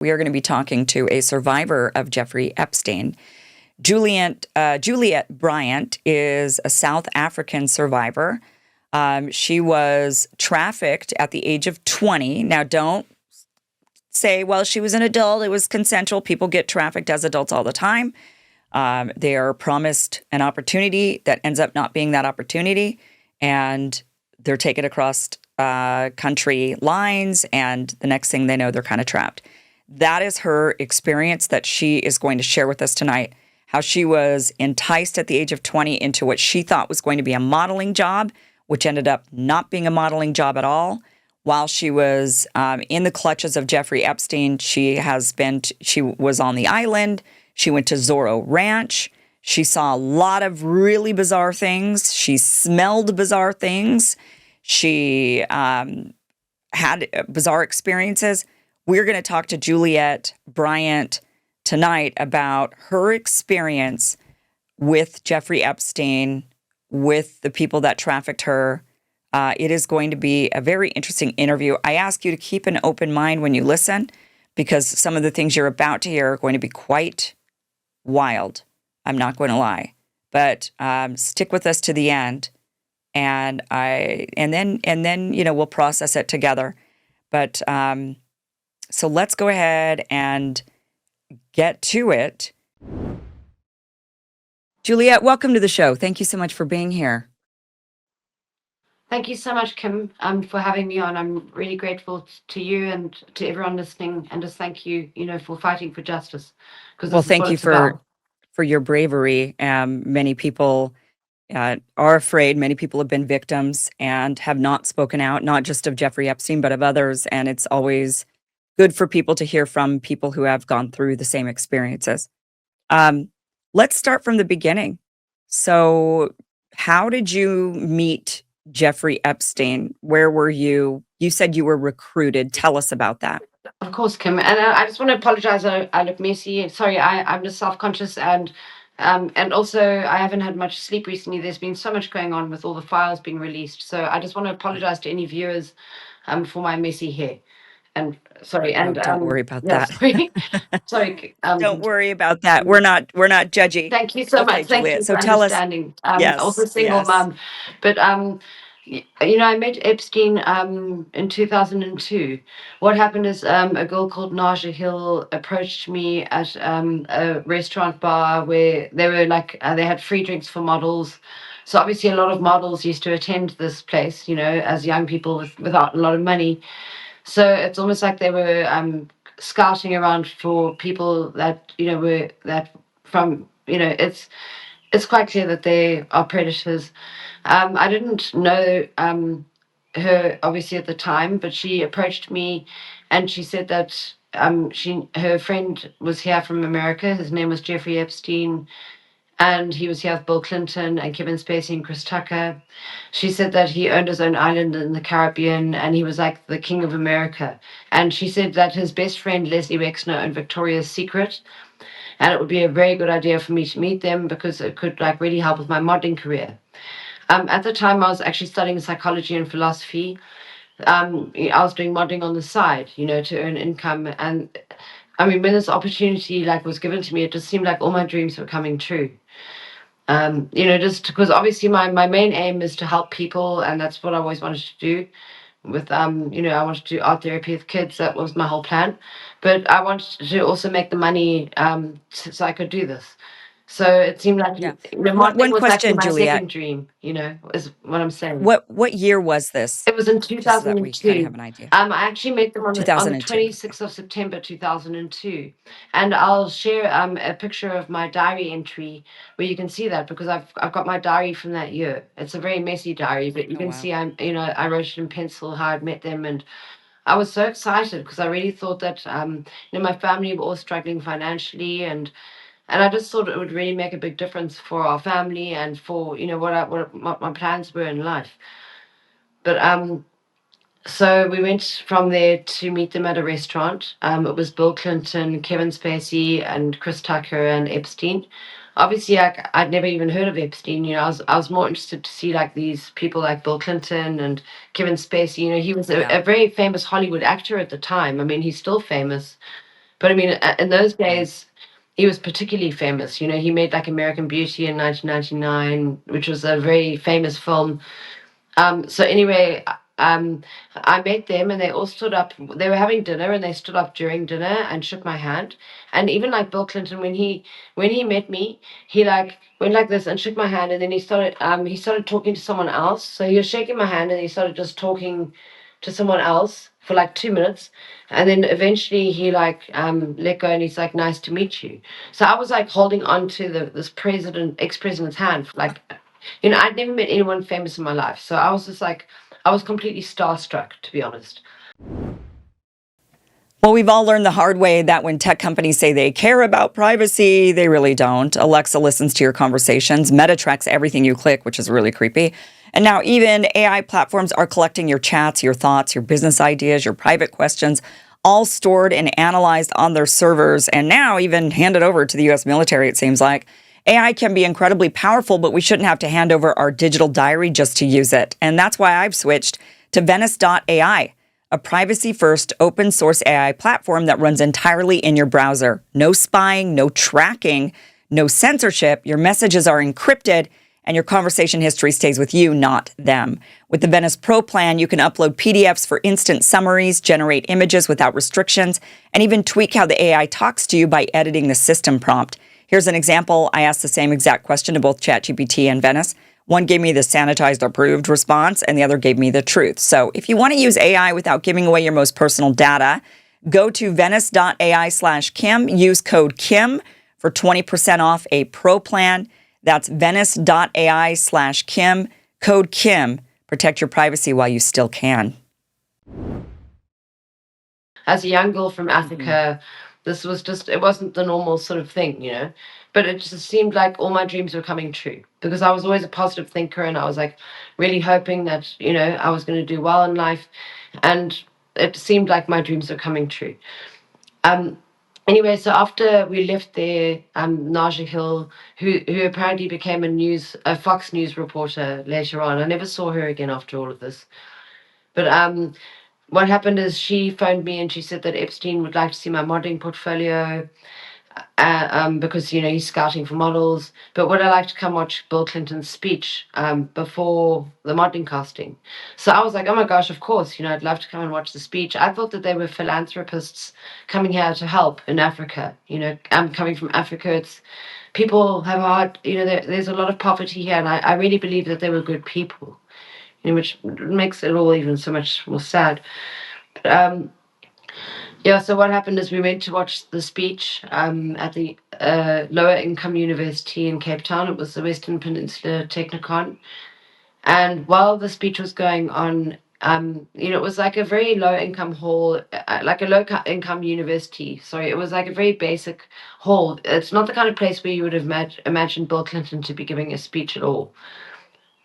We are going to be talking to a survivor of Jeffrey Epstein. Juliette Bryant is a South African survivor. She was trafficked at the age of 20. Now, don't say, well, she was an adult. It was consensual. People get trafficked as adults all the time. They are promised an opportunity that ends up not being that opportunity, and they're taken across country lines, and the next thing they know, they're kind of trapped. That is her experience that she is going to share with us tonight, how she was enticed at the age of 20 into what she thought was going to be a modeling job, which ended up not being a modeling job at all. While she was in the clutches of Jeffrey Epstein, she was on the island. She went to Zorro Ranch. She saw a lot of really bizarre things. She smelled bizarre things. She had bizarre experiences. We're going to talk to Juliette Bryant tonight about her experience with Jeffrey Epstein, with the people that trafficked her. It is going to be a very interesting interview. I ask you to keep an open mind when you listen, because some of the things you're about to hear are going to be quite wild. I'm not going to lie, but stick with us to the end, and then we'll process it together. But so let's go ahead and get to it. Juliette, welcome to the show. Thank you so much for being here. Thank you so much, Kim, for having me on. I'm really grateful to you and to everyone listening, and just thank you, for fighting for justice. Well, thank you for your bravery. Many people are afraid. Many people have been victims and have not spoken out, not just of Jeffrey Epstein, but of others. And it's always good for people to hear from people who have gone through the same experiences. Let's start from the beginning. So how did you meet Jeffrey Epstein? Where were you? You said you were recruited. Tell us about that. Of course, Kim. And I just want to apologize. I look messy. Sorry, I'm just self-conscious, and also I haven't had much sleep recently. There's been so much going on with all the files being released. So I just want to apologize to any viewers for my messy hair. And sorry, and don't worry about that. Sorry. Don't worry about that. We're not judgy. Thank you so much. Thank you for understanding. Also single mom, but I met Epstein in 2002. What happened is a girl called Naja Hill approached me at a restaurant bar where they were they had free drinks for models. So obviously a lot of models used to attend this place, as young people without a lot of money. So it's almost like they were scouting around for people that were that from it's quite clear that they are predators. I didn't know her obviously at the time, but she approached me and she said that her friend was here from America. His name was Jeffrey Epstein, and he was here with Bill Clinton and Kevin Spacey and Chris Tucker. She said that he owned his own island in the Caribbean and he was like the king of America. And she said that his best friend, Leslie Wexner, owned Victoria's Secret. And it would be a very good idea for me to meet them because it could really help with my modeling career. At the time, I was actually studying psychology and philosophy. I was doing modeling on the side, to earn income. And I mean, when this opportunity was given to me, it just seemed like all my dreams were coming true. Just because obviously my main aim is to help people, and that's what I always wanted to do. With I wanted to do art therapy with kids. That was my whole plan, but I wanted to also make the money so I could do this. So it seemed like one question, my Juliette. second dream. Is what I'm saying. What year was this? It was in 2002. Just so that we kind of have an idea. I actually met them on the 26th of September 2002, and I'll share a picture of my diary entry where you can see that, because I've got my diary from that year. It's a very messy diary, but you can see I wrote it in pencil how I'd met them, and I was so excited because I really thought that my family were all struggling financially, and I just thought it would really make a big difference for our family and for what my plans were in life. But so we went from there to meet them at a restaurant. It was Bill Clinton, Kevin Spacey, and Chris Tucker and Epstein. Obviously, I'd never even heard of Epstein. I was more interested to see these people like Bill Clinton and Kevin Spacey. He was a very famous Hollywood actor at the time. I mean, he's still famous. But I mean, in those days, he was particularly famous. He made like American Beauty in 1999, which was a very famous film. So anyway, I met them and they all stood up. They were having dinner and they stood up during dinner and shook my hand. And even like Bill Clinton, when he met me, he like went like this and shook my hand, and then he started talking to someone else. So he was shaking my hand and he started just talking to someone else for like 2 minutes, and then eventually he like let go and he's like, nice to meet you. So I was like holding on to this ex-president's hand for, like, I'd never met anyone famous in my life. So I was just like, I was completely starstruck, to be honest. Well, we've all learned the hard way that when tech companies say they care about privacy, they really don't. Alexa listens to your conversations. Meta tracks everything you click, which is really creepy. And now even AI platforms are collecting your chats, your thoughts, your business ideas, your private questions, all stored and analyzed on their servers, and now even handed over to the U.S. military, it seems like. AI can be incredibly powerful, but we shouldn't have to hand over our digital diary just to use it. And that's why I've switched to Venice.ai, a privacy-first open source AI platform that runs entirely in your browser. No spying, no tracking, no censorship. Your messages are encrypted and your conversation history stays with you, not them. With the Venice Pro plan, you can upload PDFs for instant summaries, generate images without restrictions, and even tweak how the AI talks to you by editing the system prompt. Here's an example. I asked the same exact question to both ChatGPT and Venice. One gave me the sanitized approved response, and the other gave me the truth. So if you want to use AI without giving away your most personal data, go to venice.ai/Kim. Use code Kim for 20% off a pro plan. That's venice.ai/Kim. Code Kim. Protect your privacy while you still can. As a young girl from Africa, this was it wasn't the normal sort of thing. But it just seemed like all my dreams were coming true, because I was always a positive thinker and I was like really hoping that, I was going to do well in life. And it seemed like my dreams were coming true. Anyway, so after we left there, Naja Hill, who apparently became a Fox News reporter later on. I never saw her again after all of this. But what happened is she phoned me and she said that Epstein would like to see my modeling portfolio, because he's scouting for models. But would I like to come watch Bill Clinton's speech before the modeling casting? So I was like, oh my gosh, of course. I'd love to come and watch the speech. I thought that they were philanthropists coming here to help in Africa. I'm coming from Africa. It's people have hard. There's a lot of poverty here, and I really believe that they were good people. Which makes it all even so much more sad. But, yeah, so what happened is we went to watch the speech at the lower income university in Cape Town. It was the Western Peninsula Technikon. And while the speech was going on, it was like a very low income hall, like a low income university. Sorry, it was like a very basic hall. It's not the kind of place where you would have imagined Bill Clinton to be giving a speech at all.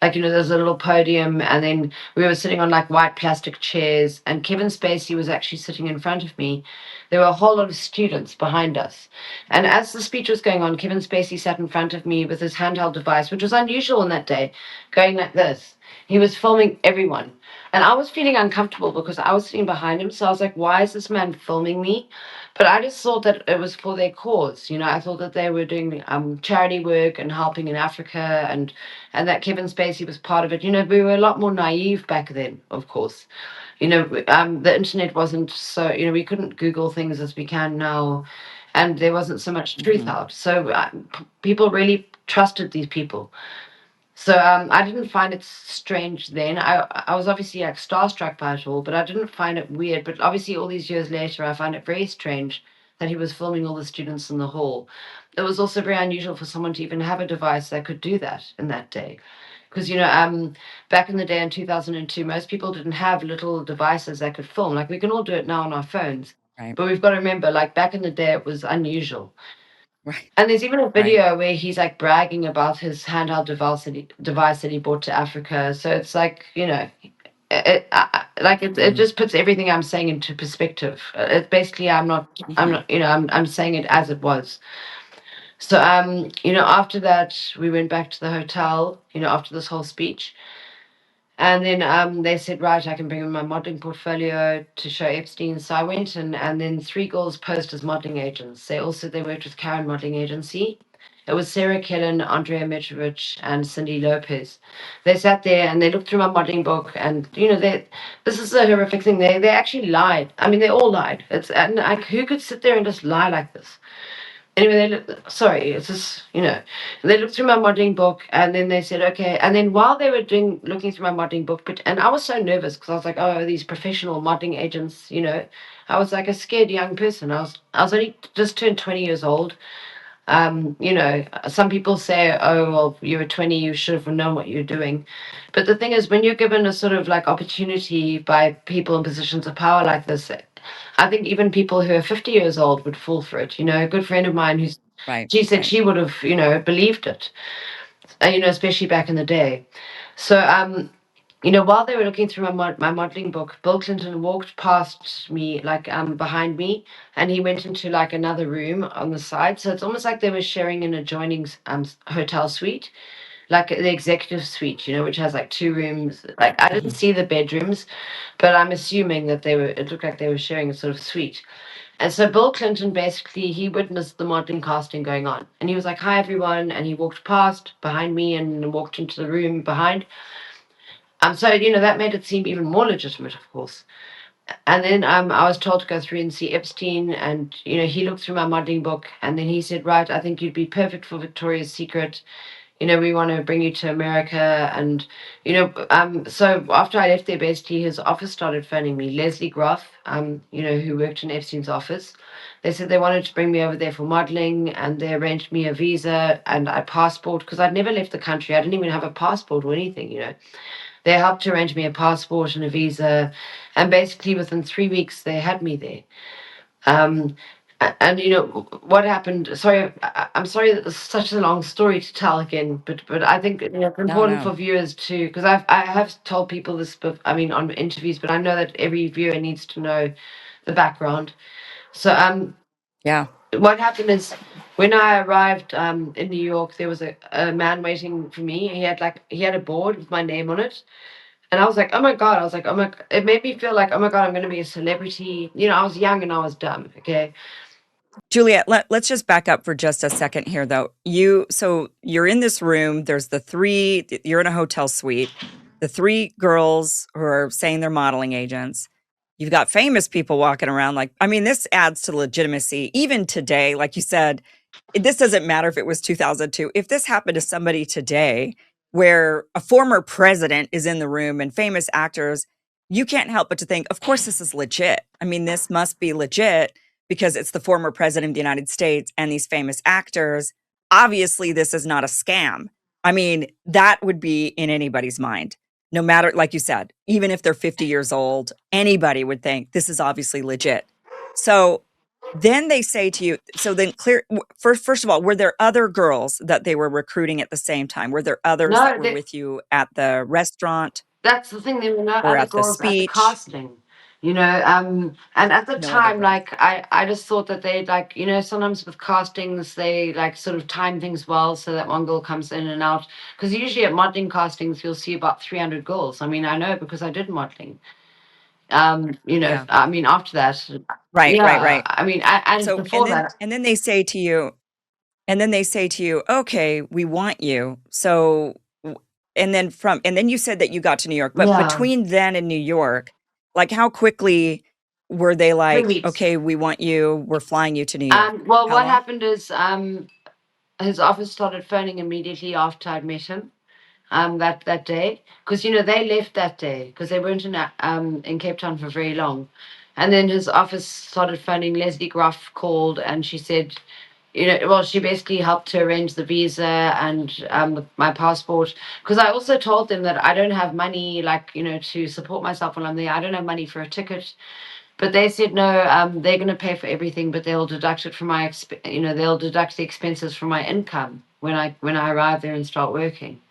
Like, there's a little podium, and then we were sitting on like white plastic chairs, and Kevin Spacey was actually sitting in front of me. There were a whole lot of students behind us. And as the speech was going on, Kevin Spacey sat in front of me with his handheld device, which was unusual in that day, going like this. He was filming everyone. And I was feeling uncomfortable because I was sitting behind him. So I was like, why is this man filming me? But I just thought that it was for their cause. I thought that they were doing charity work and helping in Africa, and that Kevin Spacey was part of it. We were a lot more naive back then, of course. The internet wasn't so, we couldn't Google things as we can now, and there wasn't so much truth out. So people really trusted these people. So I didn't find it strange then. I was obviously like starstruck by it all, but I didn't find it weird. But obviously all these years later, I find it very strange that he was filming all the students in the hall. It was also very unusual for someone to even have a device that could do that in that day. Because, back in the day in 2002, most people didn't have little devices that could film. Like, we can all do it now on our phones. Right. But we've got to remember, like, back in the day, it was unusual. Right. And there's even a video where he's like bragging about his handheld device that he brought to Africa. So it's like, it just puts everything I'm saying into perspective. It's basically I'm not, I'm saying it as it was. So after that we went back to the hotel, after this whole speech. And then they said, right, I can bring in my modeling portfolio to show Epstein. So I went, and then three girls posed as modeling agents. They worked with Karen Modeling Agency. It was Sarah Kellen, Andrea Mitrovic, and Cindy Lopez. They sat there and they looked through my modeling book, and this is a horrific thing. They actually lied. I mean, they all lied. It's and like, who could sit there and just lie like this? Anyway, sorry, it's just, they looked through my modeling book, and then they said, okay. And then while they were looking through my modeling book, and I was so nervous because I was like, oh, these professional modeling agents, I was like a scared young person. I was only just turned 20 years old. Some people say, oh, well, you were 20, you should have known what you're doing. But the thing is, when you're given a sort of like opportunity by people in positions of power like this, I think even people who are 50 years old would fall for it. A good friend of mine she said she would have, believed it, especially back in the day. So, while they were looking through my modeling book, Bill Clinton walked past me, like behind me, and he went into like another room on the side. So it's almost like they were sharing an adjoining hotel suite, like the executive suite, which has like two rooms. Like I didn't see the bedrooms, but I'm assuming that it looked like they were sharing a sort of suite. And so Bill Clinton basically he witnessed the modeling casting going on, and he was like, "Hi everyone," and he walked past behind me and walked into the room behind. So that made it seem even more legitimate, of course. And then I was told to go through and see Epstein, and he looked through my modeling book, and then he said, "Right, I think you'd be perfect for Victoria's Secret. We want to bring you to America." And so after I left there, basically his office started phoning me. Leslie Groff, who worked in Epstein's office. They said they wanted to bring me over there for modeling, and they arranged me a visa and a passport because I'd never left the country. I didn't even have a passport or anything. They helped arrange me a passport and a visa, and basically within 3 weeks they had me there. Um, and what happened? Sorry, I'm sorry that this is such a long story to tell again, but I think it's important for viewers to, because I have told people this, but I mean on interviews, but I know that every viewer needs to know the background. So Yeah. what happened is when I arrived in New York, there was a man waiting for me. He had a board with my name on it. And I was like, oh my God. I was like, oh my, it made me feel like, oh my God, I'm going to be a celebrity. I was young and I was dumb. Okay. Juliette, let's just back up for just a second here, though. So you're in this room. There's you're in a hotel suite. The three girls who are saying they're modeling agents. You've got famous people walking around. This adds to legitimacy. Even today, like you said, this doesn't matter if it was 2002. If this happened to somebody today, where a former president is in the room and famous actors, you can't help but to think, of course, this is legit. This must be legit because it's the former president of the United States and these famous actors. Obviously, this is not a scam. That would be in anybody's mind. No matter, like you said, even if they're 50 years old, anybody would think this is obviously legit. So then they say to you, first of all, were there other girls that they were recruiting at the same time? Were there others that were with you at the restaurant? That's the thing. There were no other girls at the casting, and at the No other time, girls. I just thought that they sometimes with castings, they sort of time things well so that one girl comes in and out. Because usually at modeling castings, you'll see about 300 girls. I know because I did modeling. Yeah. After that, Right. and before that. And then they say to you, okay, we want you. So, and then you said that you got to New York, but between then and New York, like how quickly were they like, 3 weeks. Okay, we want you, we're flying you to New York? Well, what happened is his office started phoning immediately after I'd met him. That day, because they left that day because they weren't in Cape Town for very long, and then his office started phoning. Leslie Groff called and she said, she basically helped to arrange the visa and my passport, because I also told them that I don't have money to support myself when I'm there. I don't have money for a ticket. But they said no, they're going to pay for everything, but they'll deduct it from they'll deduct the expenses from my income when I arrive there and start working.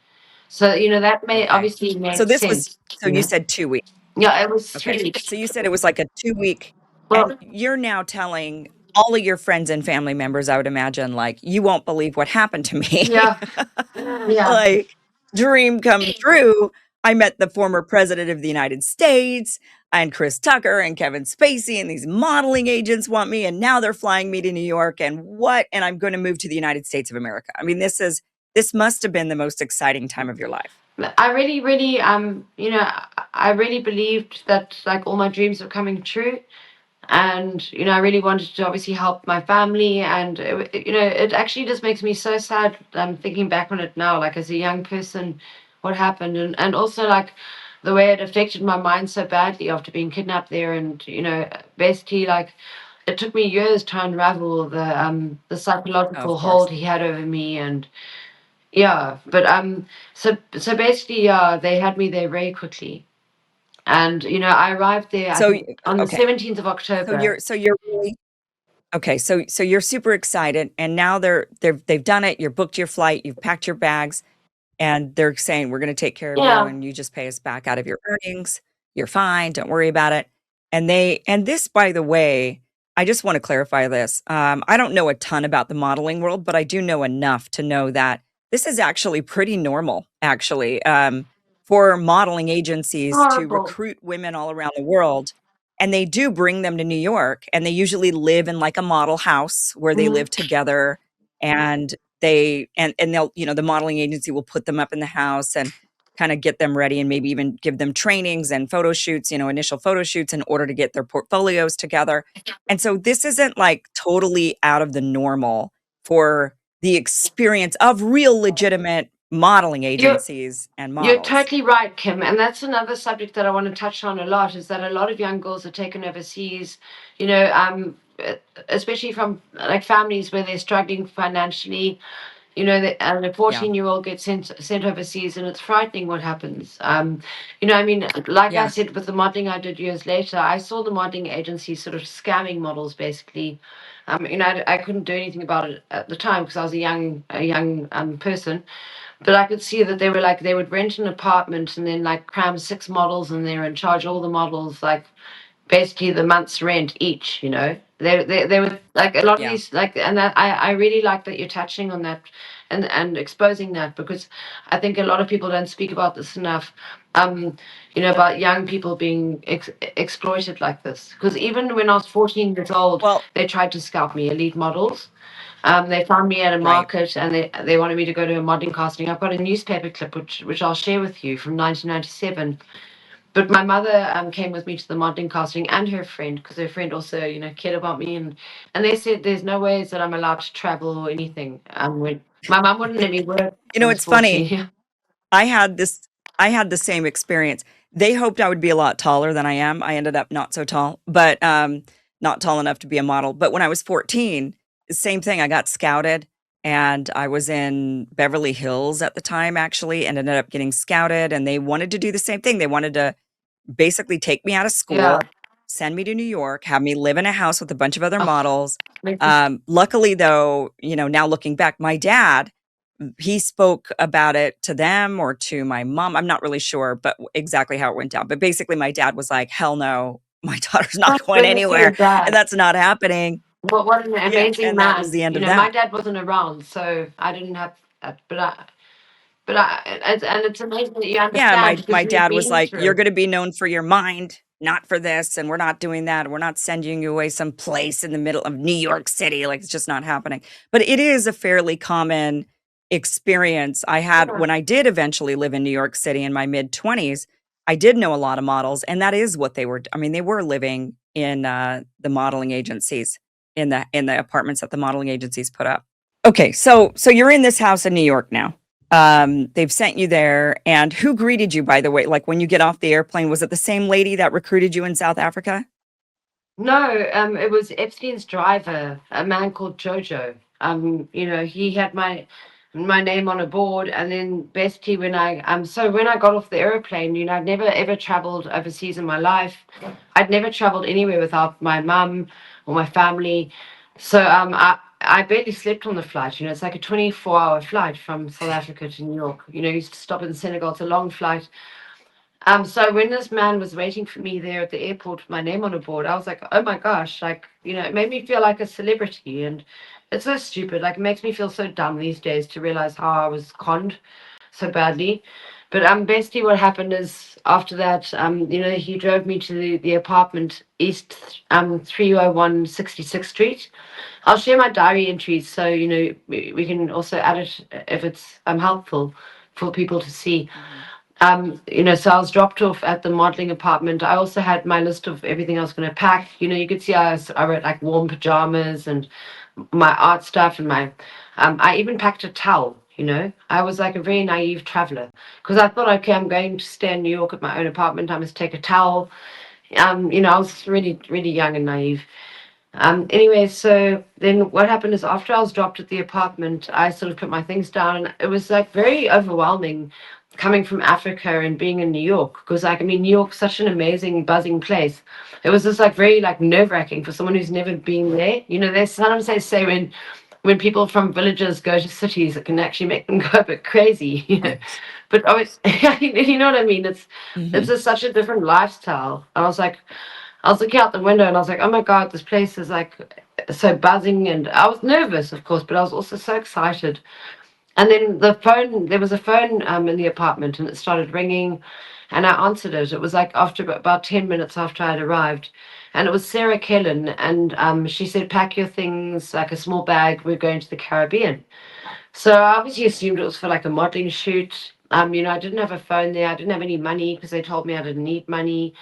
So, that obviously made So this sense. you said 2 weeks. Yeah, it was 3 weeks. So you said it was like a 2 week, Well, and you're now telling all of your friends and family members, I would imagine, like, you won't believe what happened to me. yeah. Like, dream come true. I met the former president of the United States and Chris Tucker and Kevin Spacey, and these modeling agents want me, and now they're flying me to New York, and I'm going to move to the United States of America. I mean, this must have been the most exciting time of your life. I really, really, I really believed that like all my dreams were coming true. And, I really wanted to obviously help my family. And, it actually just makes me so sad thinking back on it now, like as a young person, what happened. And also like the way it affected my mind so badly after being kidnapped there. And, basically like it took me years to unravel the psychological hold he had over me. And yeah, but so basically, they had me there very quickly. And I arrived there I think, on the 17th of October. So you're really okay. So you're super excited, and now they've done it. You've booked your flight. You've packed your bags, and they're saying we're going to take care of you, and you just pay us back out of your earnings. You're fine. Don't worry about it. And this, by the way, I just want to clarify this. I don't know a ton about the modeling world, but I do know enough to know that this is actually pretty normal. Actually, for modeling agencies to recruit women all around the world. And they do bring them to New York, and they usually live in like a model house where they live together, and they'll, the modeling agency will put them up in the house and kind of get them ready and maybe even give them trainings and photo shoots, initial photo shoots in order to get their portfolios together. And so this isn't like totally out of the normal for the experience of real legitimate modeling agencies and models. You're totally right, Kim. And that's another subject that I want to touch on a lot, is that a lot of young girls are taken overseas, especially from like families where they're struggling financially, and a 14-year-old gets sent overseas, and it's frightening what happens. I said, with the modeling I did years later, I saw the modeling agency sort of scamming models basically. I couldn't do anything about it at the time because I was a young person. But I could see that they would rent an apartment and then like cram 6 models in there and charge all the models like basically the month's rent each. They would like a lot of these like, and that I really like that you're touching on that and exposing that, because I think a lot of people don't speak about this enough. About young people being exploited like this. Because even when I was 14 years old, they tried to scalp me, elite models. They found me at a market, and they wanted me to go to a modeling casting. I've got a newspaper clip which I'll share with you from 1997. But my mother came with me to the modeling casting, and her friend, because her friend also cared about me, and they said there's no ways that I'm allowed to travel or anything. When my mom wouldn't let me work. It's funny. I had the same experience. They hoped I would be a lot taller than I am. I ended up not so tall, but not tall enough to be a model. But when I was 14, the same thing. I got scouted, and I was in Beverly Hills at the time, actually, and ended up getting scouted. And they wanted to do the same thing. They wanted to basically take me out of school, send me to New York, have me live in a house with a bunch of other models. Luckily, though, now looking back, my dad, he spoke about it to them or to my mom. I'm not really sure, but exactly how it went down. But basically, my dad was like, "Hell no, my daughter's not going anywhere, and that's not happening." Well, what an amazing man! That was the end of that. My dad wasn't around, so I didn't have that. And it's amazing that you understand. Yeah, my dad was like, "You're going to be known for your mind, not for this, and we're not doing that. We're not sending you away someplace in the middle of New York City. Like, it's just not happening." But it is a fairly common experience I had when I did eventually live in New York City in my mid-20s. I did know a lot of models, and that is what they were. I mean, they were living in the modeling agencies, in the apartments that the modeling agencies put up. Okay, so you're in this house in New York now. They've sent you there, and who greeted you, by the way? Like when you get off the airplane, was it the same lady that recruited you in South Africa? No, it was Epstein's driver, a man called Jojo. He had my name on a board, and then basically when I got off the airplane, I'd never ever traveled overseas in my life. I'd never traveled anywhere without my mum or my family. So I barely slept on the flight. It's like a 24-hour flight from South Africa to New York. You used to stop in Senegal. It's a long flight. So when this man was waiting for me there at the airport with my name on a board, I was like, oh my gosh, like, it made me feel like a celebrity. And it's so stupid. Like, it makes me feel so dumb these days to realize how I was conned so badly. Basically what happened is after that, he drove me to the apartment East 301 66th Street. I'll share my diary entries so we can also add it if it's helpful for people to see. So I was dropped off at the modeling apartment. I also had my list of everything I was going to pack. You could see I wrote like warm pajamas and my art stuff and I even packed a towel. I was like a very naive traveler because I thought, okay, I'm going to stay in New York at my own apartment. I must take a towel. I was really, really young and naive. Anyway, so then what happened is after I was dropped at the apartment, I sort of put my things down, and it was like very overwhelming coming from Africa and being in New York because New York's such an amazing, buzzing place. It was just like very like nerve-wracking for someone who's never been there. They sometimes they say when people from villages go to cities, it can actually make them go a bit crazy. But you know what I mean? It's just such a different lifestyle. I was looking out the window and I was like, oh my God, this place is like so buzzing. And I was nervous, of course, but I was also so excited. And then there was a phone in the apartment and it started ringing and I answered it. It was like after about 10 minutes after I'd arrived. And it was Sarah Kellen. And she said, pack your things, like a small bag. We're going to the Caribbean. So I obviously assumed it was for like a modeling shoot. I didn't have a phone there. I didn't have any money because they told me I didn't need money.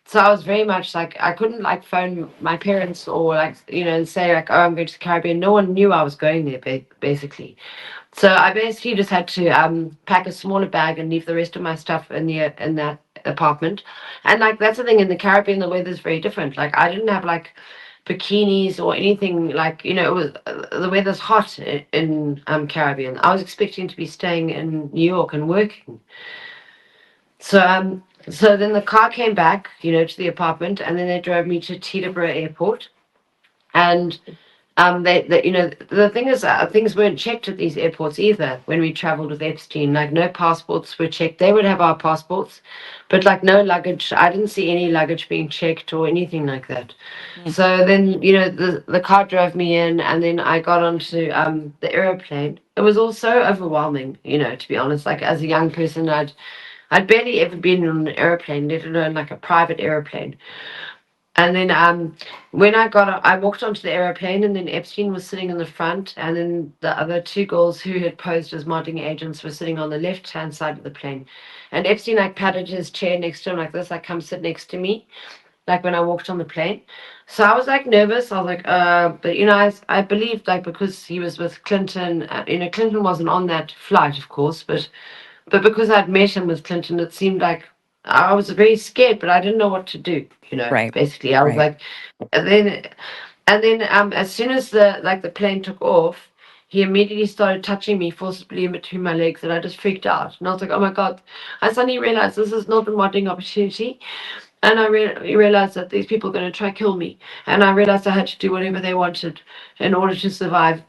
So I was very much like I couldn't like phone my parents or like and say like, oh, I'm going to the Caribbean. No one knew I was going there basically. So I basically just had to pack a smaller bag and leave the rest of my stuff in that apartment. And like that's the thing, in the Caribbean the weather's very different. Like I didn't have like bikinis or anything, like it was the weather's hot in Caribbean. I was expecting to be staying in New York and working. So then the car came back, to the apartment, and then they drove me to Teterboro Airport. And the thing is, things weren't checked at these airports either when we traveled with Epstein. Like no passports were checked. They would have our passports, but like no luggage. I didn't see any luggage being checked or anything like that. So then, the car drove me in, and then I got onto the aeroplane. It was all so overwhelming, to be honest. Like as a young person, I'd barely ever been on an airplane, let alone like a private airplane. And then when I walked onto the airplane, and then Epstein was sitting in the front, and then the other two girls who had posed as modeling agents were sitting on the left-hand side of the plane. And Epstein like patted his chair next to him like this, like come sit next to me, like when I walked on the plane. So I was like nervous. I was like, but I believed like because he was with Clinton, Clinton wasn't on that flight, of course, but because I'd met him with Clinton, it seemed like I was very scared, but I didn't know what to do. Right. Basically, I was like, and then as soon as the plane took off, he immediately started touching me forcibly in between my legs, and I just freaked out. And I was like, oh my God! I suddenly realized this is not a modeling opportunity. And I realized that these people are going to try kill me. And I realized I had to do whatever they wanted in order to survive.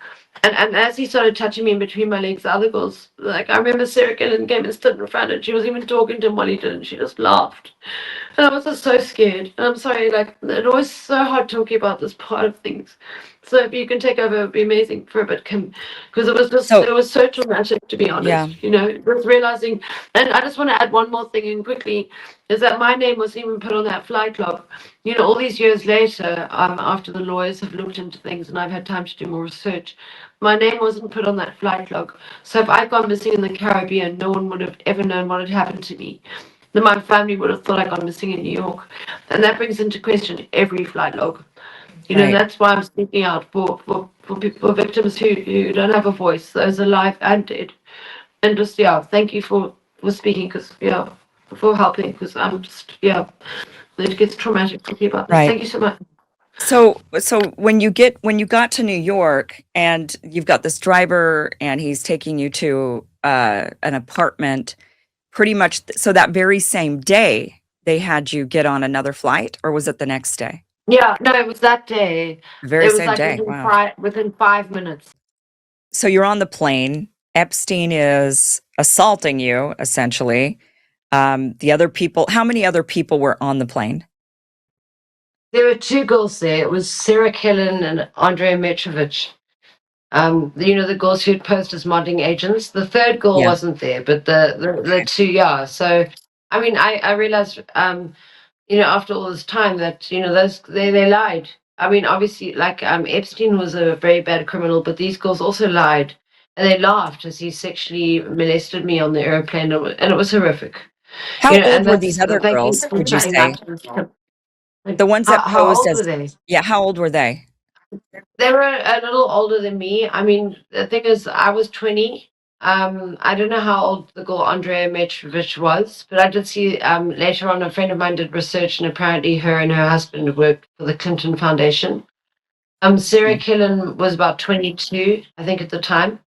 And as he started touching me in between my legs, the other girls, like I remember Sarah Gillen came and stood in front and she was even talking to him while he did, and she just laughed. And I was just so scared. And I'm sorry, like it was so hard talking about this part of things. So if you can take over, it would be amazing for a bit, Kim, because it was so traumatic, to be honest. Just realizing, and I just want to add one more thing in quickly, is that my name wasn't even put on that flight log. All these years later, after the lawyers have looked into things and I've had time to do more research, my name wasn't put on that flight log. So if I'd gone missing in the Caribbean, no one would have ever known what had happened to me. Then my family would have thought I'd gone missing in New York. And that brings into question every flight log. That's why I'm speaking out for victims who don't have a voice, those alive and dead. And just, thank you for speaking, because, for helping, because I'm just, it gets traumatic talking about this. Right. Thank you so much. So when you got to New York and you've got this driver and he's taking you to an apartment, pretty much, so that very same day they had you get on another flight, or was it the next day? Yeah, no, it was that day. Very It was same like day. Wow. within 5 minutes. So you're on the plane. Epstein is assaulting you, essentially. The other people, how many other people were on the plane? There were two girls there. It was Sarah Kellen and Andrea Metrovich. The girls who'd posed as modeling agents. The third girl Yeah. wasn't there, but the two, yeah. So, I mean, I realized, after all this time that, those they lied. I mean, obviously, like Epstein was a very bad criminal, but these girls also lied, and they laughed as he sexually molested me on the airplane, and it was horrific. How And old were that's these other thank you girls, for would you saying say? that. Like, The ones that how posed old were as they? Yeah, how old were they? They were a little older than me. I mean, the thing is, I was 20. I don't know how old the girl Andrea Metrovich was, but I did see later on a friend of mine did research, and apparently her and her husband worked for the Clinton Foundation. Sarah Okay. Killen was about 22, I think, at the time,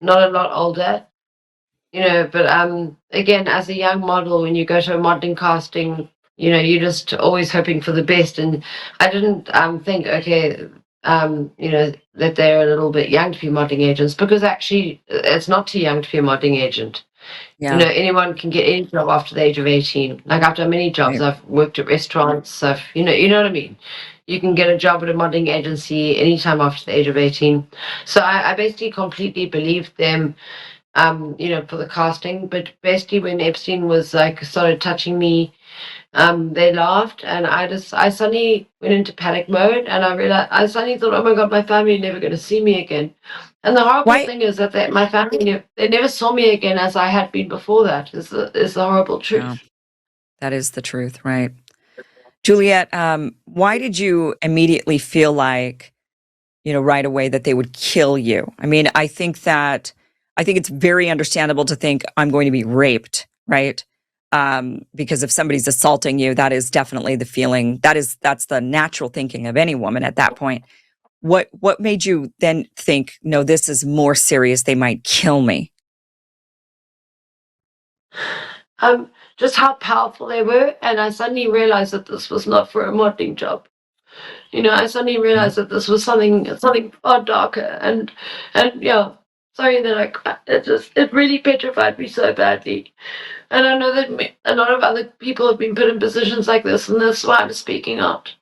not a lot older. But again, as a young model, when you go to a modeling casting, you're just always hoping for the best. And I didn't think, okay, that they're a little bit young to be modeling agents, because actually it's not too young to be a modeling agent. Yeah. Anyone can get any job after the age of 18. Like, I've done many jobs. Right. I've worked at restaurants. You know what I mean? You can get a job at a modeling agency anytime after the age of 18. So I basically completely believed them, for the casting. But basically, when Epstein was like started touching me, they laughed, and I suddenly went into panic mode, and I suddenly thought, oh my god, my family are never going to see me again. And the horrible Why thing is that my family, they never saw me again as I had been before that. Is the horrible Yeah, truth. that is the truth, right? Juliette, why did you immediately feel like, right away that they would kill you? I mean, I think it's very understandable to think I'm going to be raped, right? Because if somebody's assaulting you, that is definitely the feeling. That's the natural thinking of any woman at that point. What made you then think, no, this is more serious? They might kill me. Just how powerful they were, and I suddenly realized that this was not for a modeling job. I suddenly Yeah. realized that this was something far darker, and yeah, sorry that it really petrified me so badly. And I know that a lot of other people have been put in positions like this, and that's why I'm speaking out.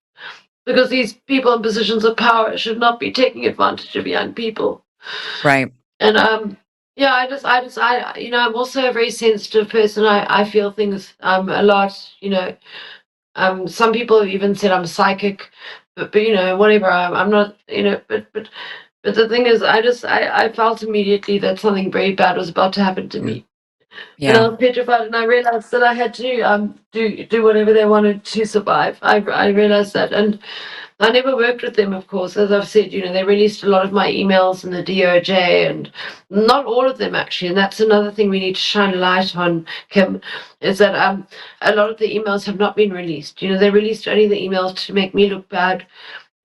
Because these people in positions of power should not be taking advantage of young people. Right. And yeah, I'm also a very sensitive person. I feel things a lot. Some people have even said I'm psychic, but whatever. I'm not. But the thing is, I felt immediately that something very bad was about to happen to Yeah. me. And Yeah. I was petrified, and I realized that I had to do whatever they wanted to survive. I realized that, and I never worked with them, of course. As I've said, they released a lot of my emails in the DOJ, and not all of them actually. And that's another thing we need to shine a light on, Kim, is that a lot of the emails have not been released. They released only the emails to make me look bad.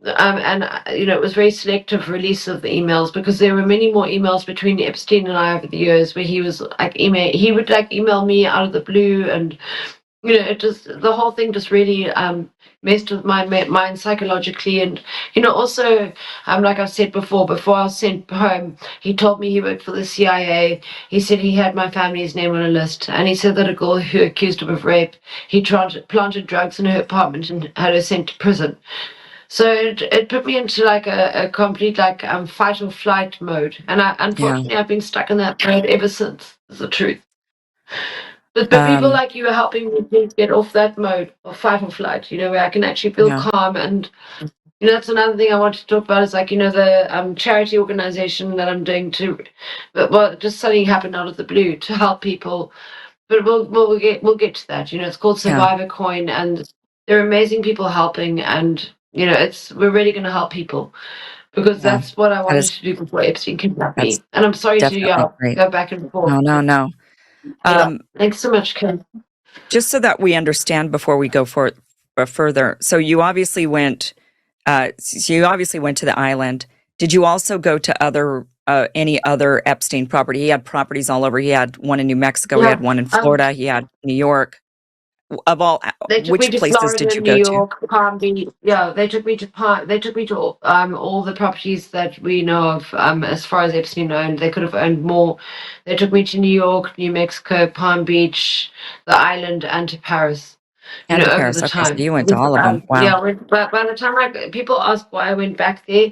And it was very selective release of the emails, because there were many more emails between Epstein and I over the years where he was like he would like email me out of the blue, and it just, the whole thing just really messed with my mind psychologically. And also, like I've said before I was sent home, he told me he worked for the CIA. He said he had my family's name on a list, and he said that a girl who accused him of rape, he planted drugs in her apartment and had her sent to prison. So it put me into like a complete like fight or flight mode, and Yeah. unfortunately I've been stuck in that mode ever since. Is the truth. But people Um, like you are helping me to get off that mode of fight or flight. Where I can actually feel yeah. calm. And that's another thing I want to talk about, is like the charity organization that I'm doing well, just something happened out of the blue to help people. But we'll get to that. It's called Yeah. Survivor Coin, and there are amazing people helping, and we're really going to help people, because Yeah. that's what I That wanted is to do before Epstein kidnapped that's me. And I'm sorry to definitely great. go back and forth. No, no, no. Yeah, Um, thanks so much, Kim. just so that we understand before we go further. So you obviously went to the island. Did you also go to any other Epstein property? He had properties all over. He had one in New Mexico. He Yeah, had one in Florida. He had New York. Of all, they took me which to places did Florida, you New go to? York, Palm Beach. Yeah, they took me to all the properties that we know of. As far as Epstein owned, they could have owned more. They took me to New York, New Mexico, Palm Beach, the island, and to Paris. And to over Paris. the Okay, so time. you went to all of them. Wow. Yeah, but by the time people ask why I went back there,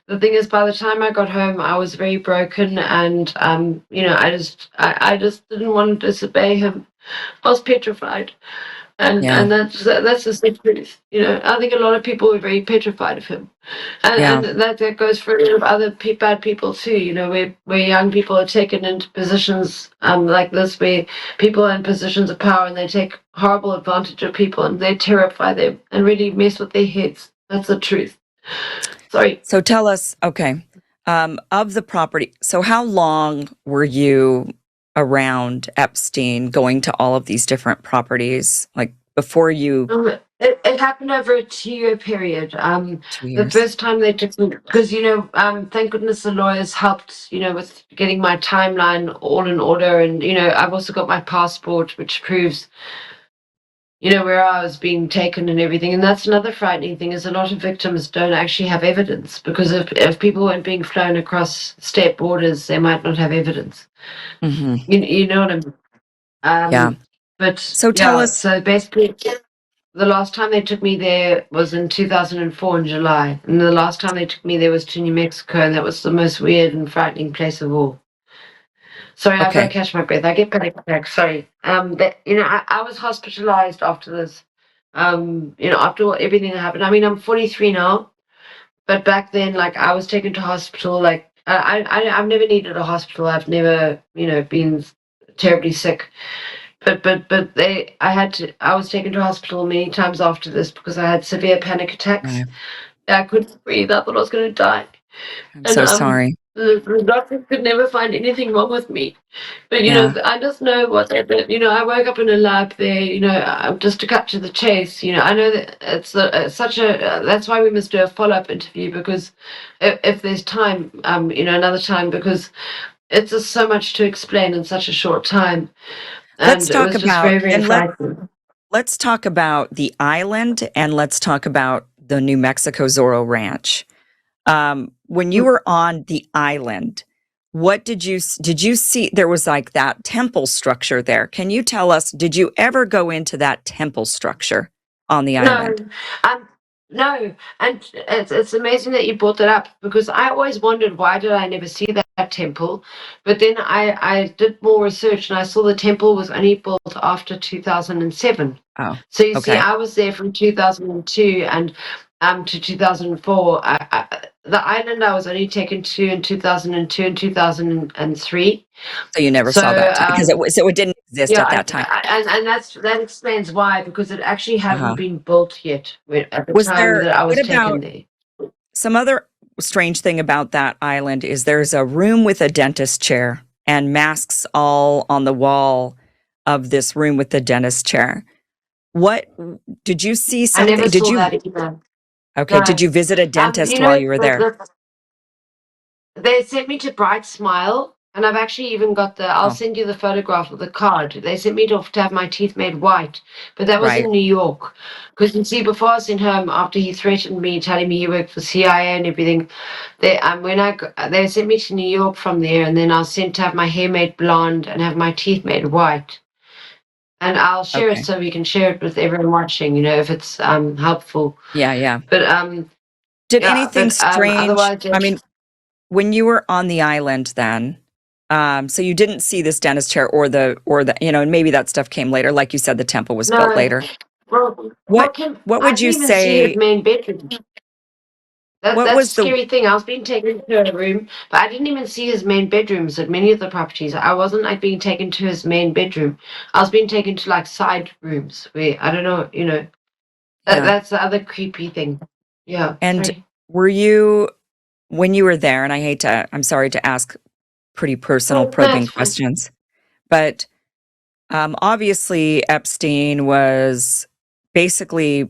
the thing is, by the time I got home, I was very broken, and I just didn't want to disobey him. I was petrified, and Yeah. that's just the truth. I think a lot of people were very petrified of him, Yeah. and that goes for a lot of other bad people too. Where young people are taken into positions like this, where people are in positions of power and they take horrible advantage of people and they terrify them and really mess with their heads. That's the truth. Sorry. So tell us, okay, of the property. So how long were you around Epstein, going to all of these different properties, like before you? It happened over a 2-year period. The2 years. first time they took me, because thank goodness the lawyers helped, with getting my timeline all in order, and I've also got my passport, which proves, where I was being taken and everything. And that's another frightening thing, is a lot of victims don't actually have evidence, because if people weren't being flown across state borders, they might not have evidence. Hmm. You know what I mean? Yeah. But So tell yeah, us, so basically, the last time they took me there was in 2004 in July, and the last time they took me there was to New Mexico, and that was the most weird and frightening place of all. Sorry, I've got to okay, catch my breath. I get panic attacks. Sorry. I was hospitalized after this. After everything that happened. I mean, I'm 43 now, but back then, like, I was taken to hospital. Like, I've never needed a hospital. I've never, been terribly sick. But I was taken to hospital many times after this because I had severe panic attacks. yeah, I couldn't breathe. I thought I was going to die. I'm And so sorry. the doctor could never find anything wrong with me. But Yeah, I just know I woke up in a lab there. Just to cut to the chase. I know that it's such a. That's why we must do a follow-up interview, because if there's time, another time, because it's just so much to explain in such a short time, let's and it talk was just about very, very and frightening. let's talk about the island, and let's talk about the New Mexico Zorro Ranch. When you were on the island, what did you see? There was like that temple structure there. Can you tell us, did you ever go into that temple structure on the No, island? um, no, and it's amazing that you brought that up, because I always wondered, why did I never see that temple? But then I did more research, and I saw the temple was only built after 2007. Oh, So you see, okay. I was there from 2002 and to 2004. The island I was only taken to in 2002 and 2003. So you never So saw that because it didn't exist yeah, at that time. and that explains why, because it actually hadn't Uh-huh. been built yet at the Was time there, that I what was taken about there. some other strange thing about that island is there's a room with a dentist chair and masks all on the wall of this room with the dentist chair. What did you see I something? never Did saw you that either. Okay, did No, you visit a dentist while you were there? they sent me to Bright Smile, and I've actually even got I'll Oh, send you the photograph of the card. They sent me to have my teeth made white, but that was right. in New York. Because you see, before I was sent home, after he threatened me, telling me he worked for CIA and everything, they sent me to New York from there, and then I was sent to have my hair made blonde and have my teeth made white. And I'll share it Okay. so we can share it with everyone watching, if it's helpful. Yeah, yeah. But Did yeah, anything but strange? otherwise, I mean, when you were on the island then, so you didn't see this dentist chair or the, and maybe that stuff came later. Like you said, the temple was built no. later. Well, What Kim, what I would didn't you even see his say? main bedroom. What That's a was the scary thing. I was being taken to a room, but I didn't even see his main bedrooms at many of the properties. I wasn't like being taken to his main bedroom. I was being taken to like side rooms where I don't know, yeah. that's the other creepy thing. Yeah, And sorry. were you when you were there, and I'm sorry to ask pretty personal Oh, no, probing it's fine. questions, but obviously Epstein was basically,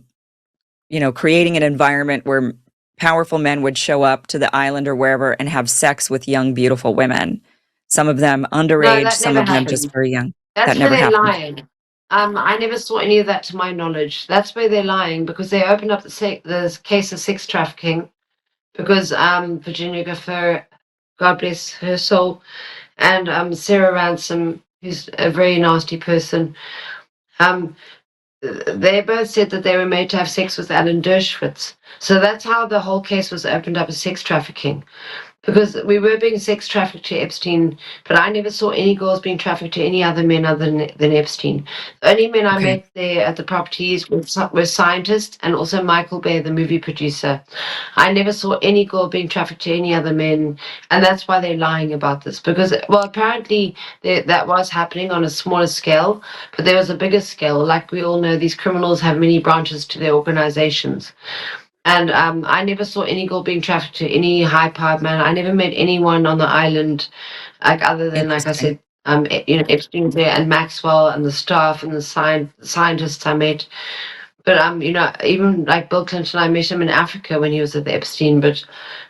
creating an environment where powerful men would show up to the island or wherever and have sex with young, beautiful women. Some of them No, underage, that some never of them just happened. very young. That That's where never they're happened. lying. I never saw any of that to my knowledge. That's where they're lying, because they opened up the case of sex trafficking, because Virginia Gaffer, God bless her soul, and Sarah Ransom, who's a very nasty person. Um, they both said that they were made to have sex with Alan Dershowitz. So that's how the whole case was opened up as sex trafficking. Because we were being sex trafficked to Epstein, but I never saw any girls being trafficked to any other men other than Epstein. The only men I met there at the properties were scientists and also Michael Bay, the movie producer. I never saw any girl being trafficked to any other men, and that's why they're lying about this. Because, well, apparently that was happening on a smaller scale, but there was a bigger scale. Like we all know, these criminals have many branches to their organizations. And I never saw any girl being trafficked to any high-powered man. I never met anyone on the island, like other than, like I said, Epstein there and Maxwell and the staff and the scientists I met. But even like Bill Clinton, I met him in Africa when he was at the Epstein. But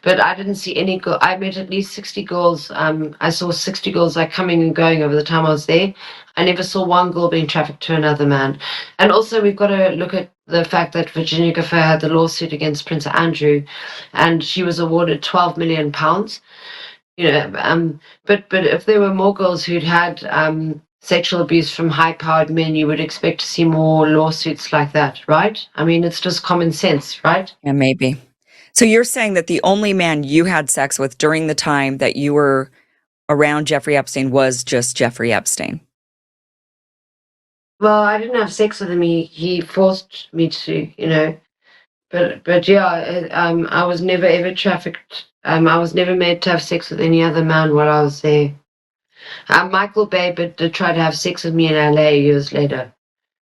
I didn't see any girl. I met at least 60 girls. I saw 60 girls like coming and going over the time I was there. I never saw one girl being trafficked to another man. And also, we've got to look at the fact that Virginia Gifford had the lawsuit against Prince Andrew, and she was awarded £12 million. But if there were more girls who'd had sexual abuse from high-powered men, you would expect to see more lawsuits like that, right? I mean, it's just common sense, right? Yeah, maybe. So you're saying that the only man you had sex with during the time that you were around Jeffrey Epstein was just Jeffrey Epstein? Well, I didn't have sex with him. He forced me to. But yeah, I was never ever trafficked. I was never made to have sex with any other man while I was there. Michael Bay did try to have sex with me in LA years later.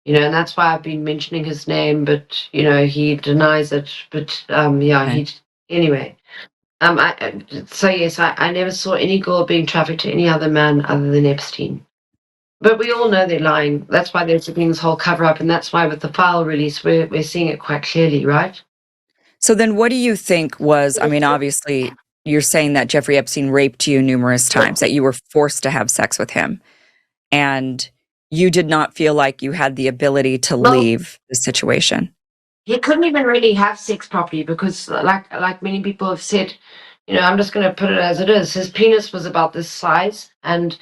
And that's why I've been mentioning his name, but he denies it. But Okay. anyway. So yes, I never saw any girl being trafficked to any other man other than Epstein. But we all know they're lying. That's why they're doing this whole cover up, and that's why with the file release, we're seeing it quite clearly, right? So then what do you think was, I mean, obviously you're saying that Jeffrey Epstein raped you numerous times, that you were forced to have sex with him, and you did not feel like you had the ability to leave the situation. He couldn't even really have sex properly because, like many people have said, I'm just going to put it as it is. His penis was about this size, and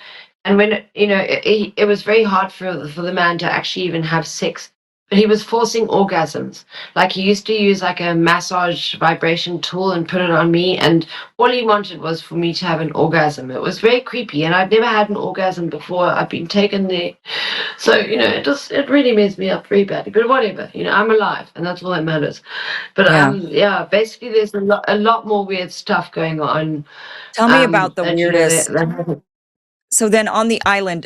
when it was very hard for the man to actually even have sex. But he was forcing orgasms. Like he used to use like a massage vibration tool and put it on me, and all he wanted was for me to have an orgasm. It was very creepy, and I'd never had an orgasm before. I've been taken there. So, it really messed me up very badly. But whatever, I'm alive, and that's all that matters. But basically there's a lot more weird stuff going on. Tell me about the that, weirdest. that So then on the island,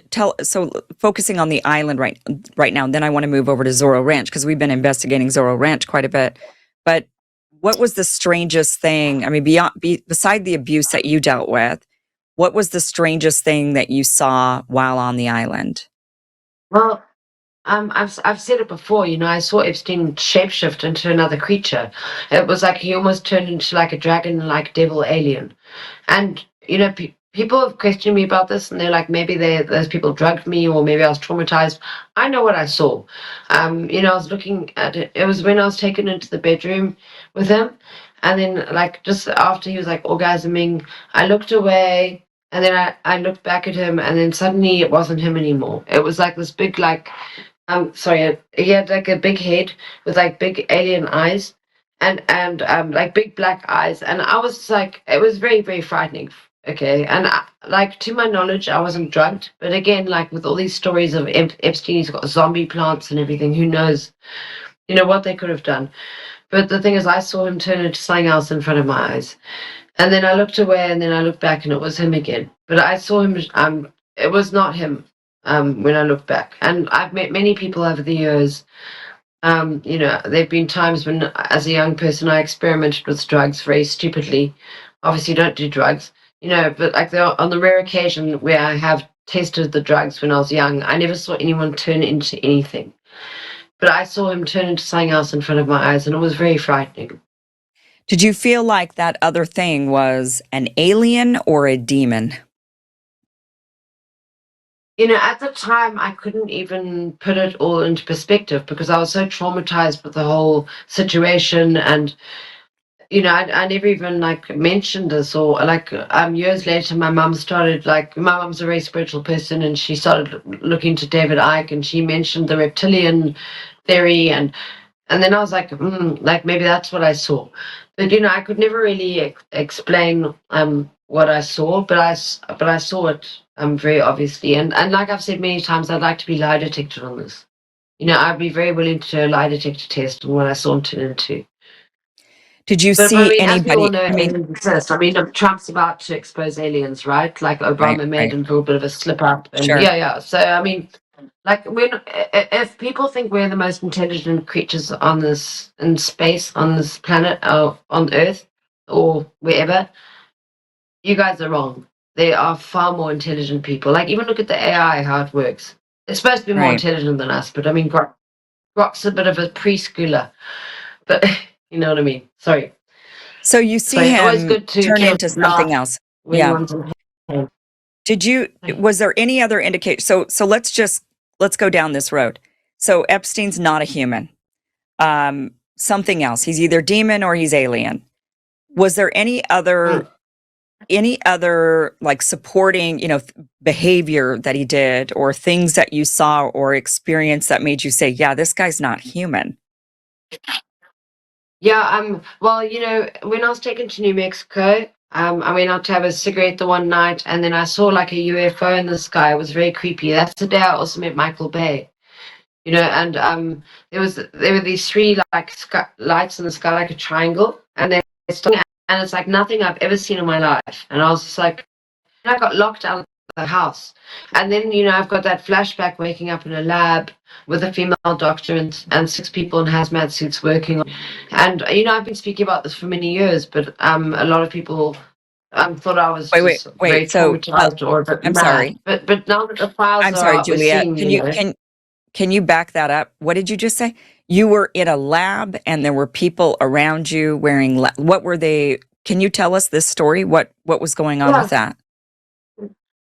focusing on the island right now, and then I want to move over to Zorro Ranch because we've been investigating Zorro Ranch quite a bit. But what was the strangest thing? I mean, beside the abuse that you dealt with, what was the strangest thing that you saw while on the island? Well, I've said it before. I saw Epstein shapeshift into another creature. It was like he almost turned into like a dragon, like devil alien. And people have questioned me about this, and they're like, maybe those people drugged me, or maybe I was traumatized. I know what I saw. I was looking at it. It was when I was taken into the bedroom with him, and then like just after he was like orgasming, I looked away, and then I looked back at him, and then suddenly it wasn't him anymore. It was like this big like sorry, he had like a big head with like big alien eyes and like big black eyes, and I was like, it was very very frightening. Okay, and like to my knowledge, I wasn't drugged, but again, like with all these stories of Epstein, he's got zombie plants and everything. Who knows, what they could have done. But the thing is, I saw him turn into something else in front of my eyes, and then I looked away, and then I looked back, and it was him again. But I saw him. It was not him. When I look back, and I've met many people over the years. There've been times when, as a young person, I experimented with drugs very stupidly. Obviously, don't do drugs, but like on the rare occasion where I have tested the drugs when I was young, I never saw anyone turn into anything. But I saw him turn into something else in front of my eyes, and it was very frightening. Did you feel like that other thing was an alien or a demon? At the time, I couldn't even put it all into perspective because I was so traumatized with the whole situation. And, I never even like mentioned this, or like years later, my mom's a very spiritual person, and she started looking to David Icke, and she mentioned the reptilian theory, and then I was like, like maybe that's what I saw. But I could never really explain what I saw, but I saw it very obviously. And like I've said many times, I'd like to be lie detected on this. I'd be very willing to do a lie detector test on what I saw and turn into. Did you But see as we all anybody? know, aliens exist. Trump's about to expose aliens, right? Like Right, Obama made right. a little bit of a slip up, and Sure. yeah. So like if people think we're the most intelligent creatures on this in space, on this planet, on Earth, or wherever, you guys are wrong. There are far more intelligent people. Like even look at the AI, how it works. It's supposed to be more Right. intelligent than us, but I mean, Grok's a bit of a preschooler. But you know what I mean? Sorry. So you So see it's always him good to turn kill into something laugh else. when Yeah. one's in pain. Was there any other indication? So let's go down this road. So Epstein's not a human. Something else. He's either demon or he's alien. Was there any other like supporting, behavior that he did or things that you saw or experienced that made you say, yeah, this guy's not human? Yeah, well, when I was taken to New Mexico, I went out to have a cigarette the one night, and then I saw like a UFO in the sky. It was very creepy. That's the day I also met Michael Bay. And there were these three like lights in the sky, like a triangle, and they're stung, and it's like nothing I've ever seen in my life. And I was just like, I got locked out of the house. And then, I've got that flashback waking up in a lab with a female doctor and six people in hazmat suits working. And, I've been speaking about this for many years, but a lot of people thought I was just very Wait. So traumatized or a bit I'm mad. sorry. But now that the files I'm are sorry, out, we're Juliette. seeing, Can you back that up? What did you just say? You were in a lab and there were people around you wearing what were they? Can you tell us this story? What was going on with Yeah.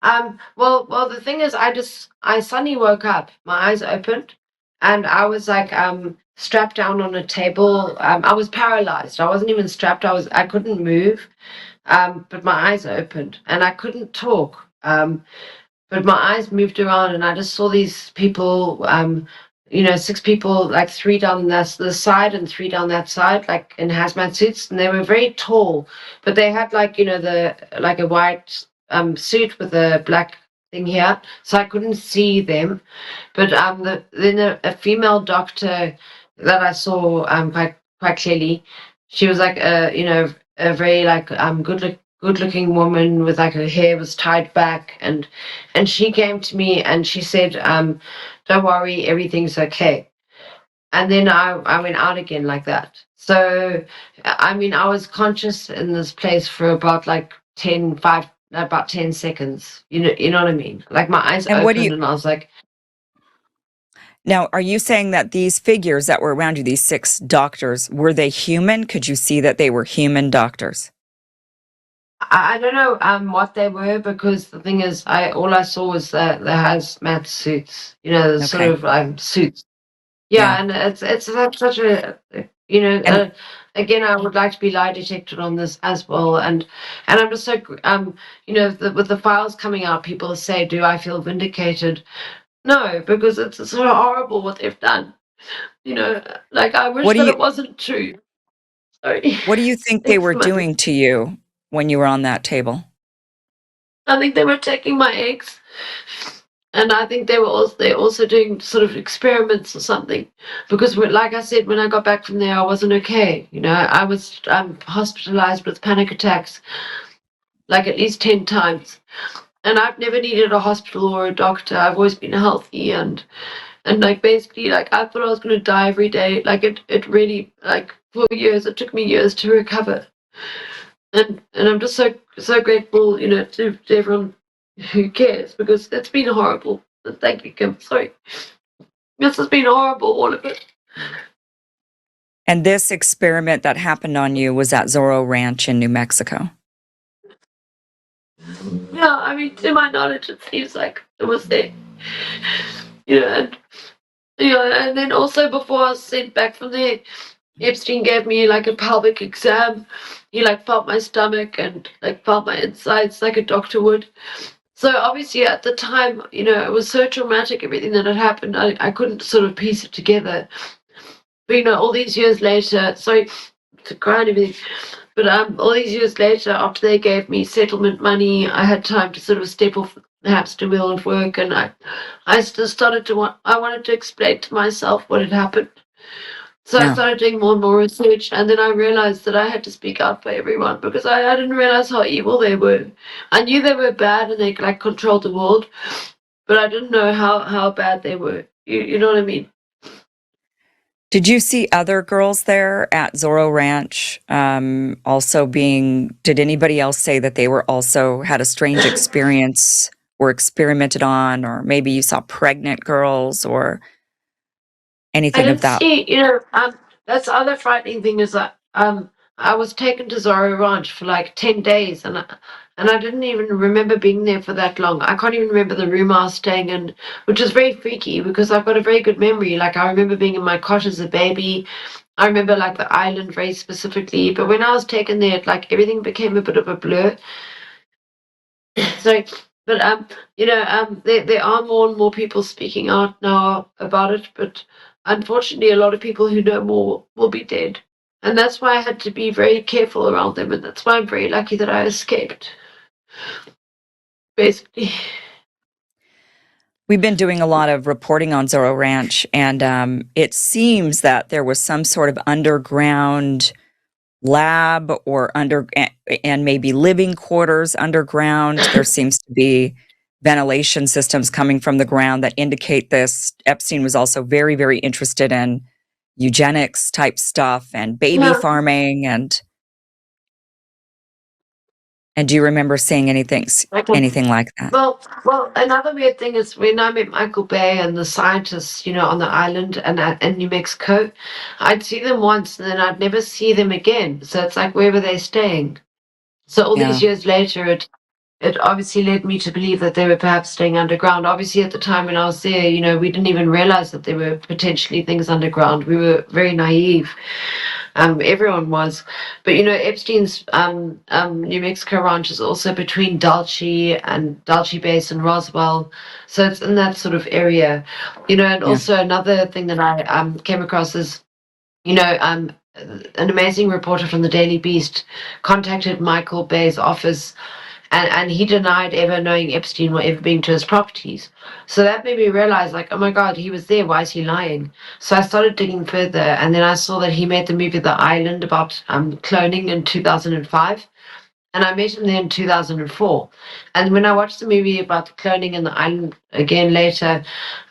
that? Well, the thing is, I suddenly woke up, my eyes opened, and I was like, strapped down on a table. I was paralyzed. I wasn't even strapped. I couldn't move. But my eyes opened, and I couldn't talk. But my eyes moved around, and I just saw these people. Six people, like three down this side and three down that side, like in hazmat suits, and they were very tall, but they had like the like a white suit with a black thing here, so I couldn't see them. But then a female doctor that I saw quite clearly, she was like a very like good looking woman with like her hair was tied back, and she came to me and she said, don't worry, everything's okay. And then I went out again like that. So I mean I was conscious in this place for about like about 10 seconds. You know what I mean? Like my eyes And what do opened you and I was like, now? Are you saying that these figures that were around you, these six doctors, were they human? Could you see that they were human doctors? I don't know what they were, because the thing is all I saw was the hazmat suits, the sort Okay. of suits. Yeah. Yeah, and it's such a And again, I would like to be lie detected on this as well, and I'm just so with the files coming out, people say, do I feel vindicated? No, because it's so horrible what they've done. Like I wish what do that you it wasn't true. Sorry. what do you think they Thanks were so much. doing to you when you were on that table? I think they were taking my eggs, and I think they're also doing sort of experiments or something. Because like I said, when I got back from there, I wasn't okay. I was hospitalized with panic attacks, like at least 10 times, and I've never needed a hospital or a doctor. I've always been healthy, and like basically like I thought I was going to die every day. Like it really, like for years, it took me years to recover. And I'm just so grateful, to everyone who cares, because it's been horrible. And thank you, Kim. Sorry, this has been horrible, all of it. And this experiment that happened on you was at Zorro Ranch in New Mexico. Yeah, I mean, to my knowledge, it seems like it was there. And and then also before I was sent back from there, Epstein gave me like a pelvic exam. He like felt my stomach and like felt my insides like a doctor would. So obviously at the time, it was so traumatic, everything that had happened. I couldn't sort of piece it together. But all these years later, sorry to cry and everything, but all these years later, after they gave me settlement money, I had time to sort of step off the hamster wheel and work, and I just started I wanted to explain to myself what had happened. So I started doing more and more research, and then I realized that I had to speak out for everyone because I didn't realize how evil they were. I knew they were bad and they like controlled the world, but I didn't know how bad they were. You know what I mean? Did you see other girls there at Zorro Ranch did anybody else say that they were also had a strange experience or experimented on, or maybe you saw pregnant girls or anything of that? See, that's the other frightening thing is that I was taken to Zorro Ranch for like 10 days, and I didn't even remember being there for that long. I can't even remember the room I was staying in, which is very freaky because I've got a very good memory. Like I remember being in my cot as a baby. I remember like the island very specifically, but when I was taken there, like everything became a bit of a blur. So, but there are more and more people speaking out now about it, but unfortunately, a lot of people who know more will be dead, and that's why I had to be very careful around them, and that's why I'm very lucky that I escaped. Basically, We've been doing a lot of reporting on Zorro Ranch, and it seems that there was some sort of underground lab or and maybe living quarters underground. There seems to be ventilation systems coming from the ground that indicate this. Epstein was also very, very interested in eugenics type stuff and baby farming and do you remember seeing anything like that? Well, another weird thing is when I met Michael Bay and the scientists, on the island and in New Mexico, I'd see them once and then I'd never see them again. So it's like, where were they staying? So all these years later, it obviously led me to believe that they were perhaps staying underground. Obviously, at the time when I was there, we didn't even realize that there were potentially things underground. We were very naive. Everyone was. But, Epstein's New Mexico ranch is also between Dulce Base and Roswell. So it's in that sort of area. And also another thing that I came across is, an amazing reporter from the Daily Beast contacted Michael Bay's office and he denied ever knowing Epstein or ever being to his properties. So that made me realize, like, oh my God, he was there. Why is he lying? So I started digging further, and then I saw that he made the movie The Island about cloning in 2005. And I met him there in 2004. And when I watched the movie about the cloning in the island again later,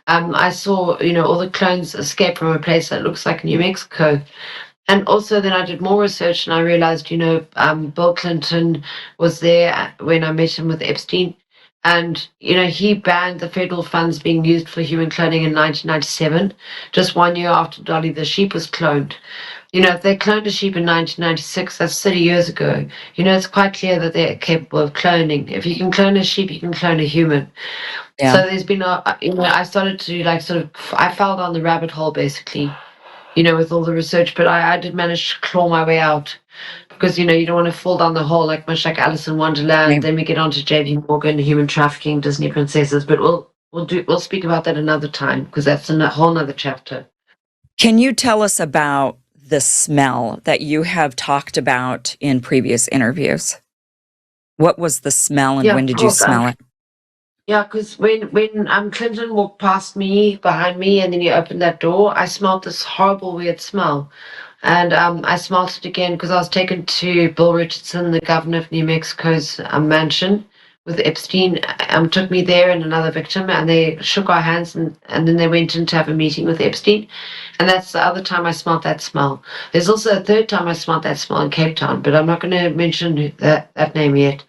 I saw, all the clones escape from a place that looks like New Mexico. And also then I did more research and I realized, Bill Clinton was there when I met him with Epstein. And, he banned the federal funds being used for human cloning in 1997, just 1 year after Dolly the sheep was cloned. If they cloned a sheep in 1996, that's 30 years ago. It's quite clear that they're capable of cloning. If you can clone a sheep, you can clone a human. Yeah. So there's been I started to I fell down the rabbit hole basically, with all the research, but I did manage to claw my way out because, you don't want to fall down the hole much like Alice in Wonderland. Right. Then we get on to J.P. Morgan, human trafficking, Disney princesses, but we'll speak about that another time because that's a whole nother chapter. Can you tell us about the smell that you have talked about in previous interviews? What was the smell and when did you smell it? Yeah, because when Clinton walked past me, behind me, and then he opened that door, I smelled this horrible, weird smell. And I smelled it again because I was taken to Bill Richardson, the governor of New Mexico's mansion with Epstein. Took me there and another victim, and they shook our hands, and then they went in to have a meeting with Epstein. And that's the other time I smelled that smell. There's also a third time I smelled that smell in Cape Town, but I'm not going to mention that name yet.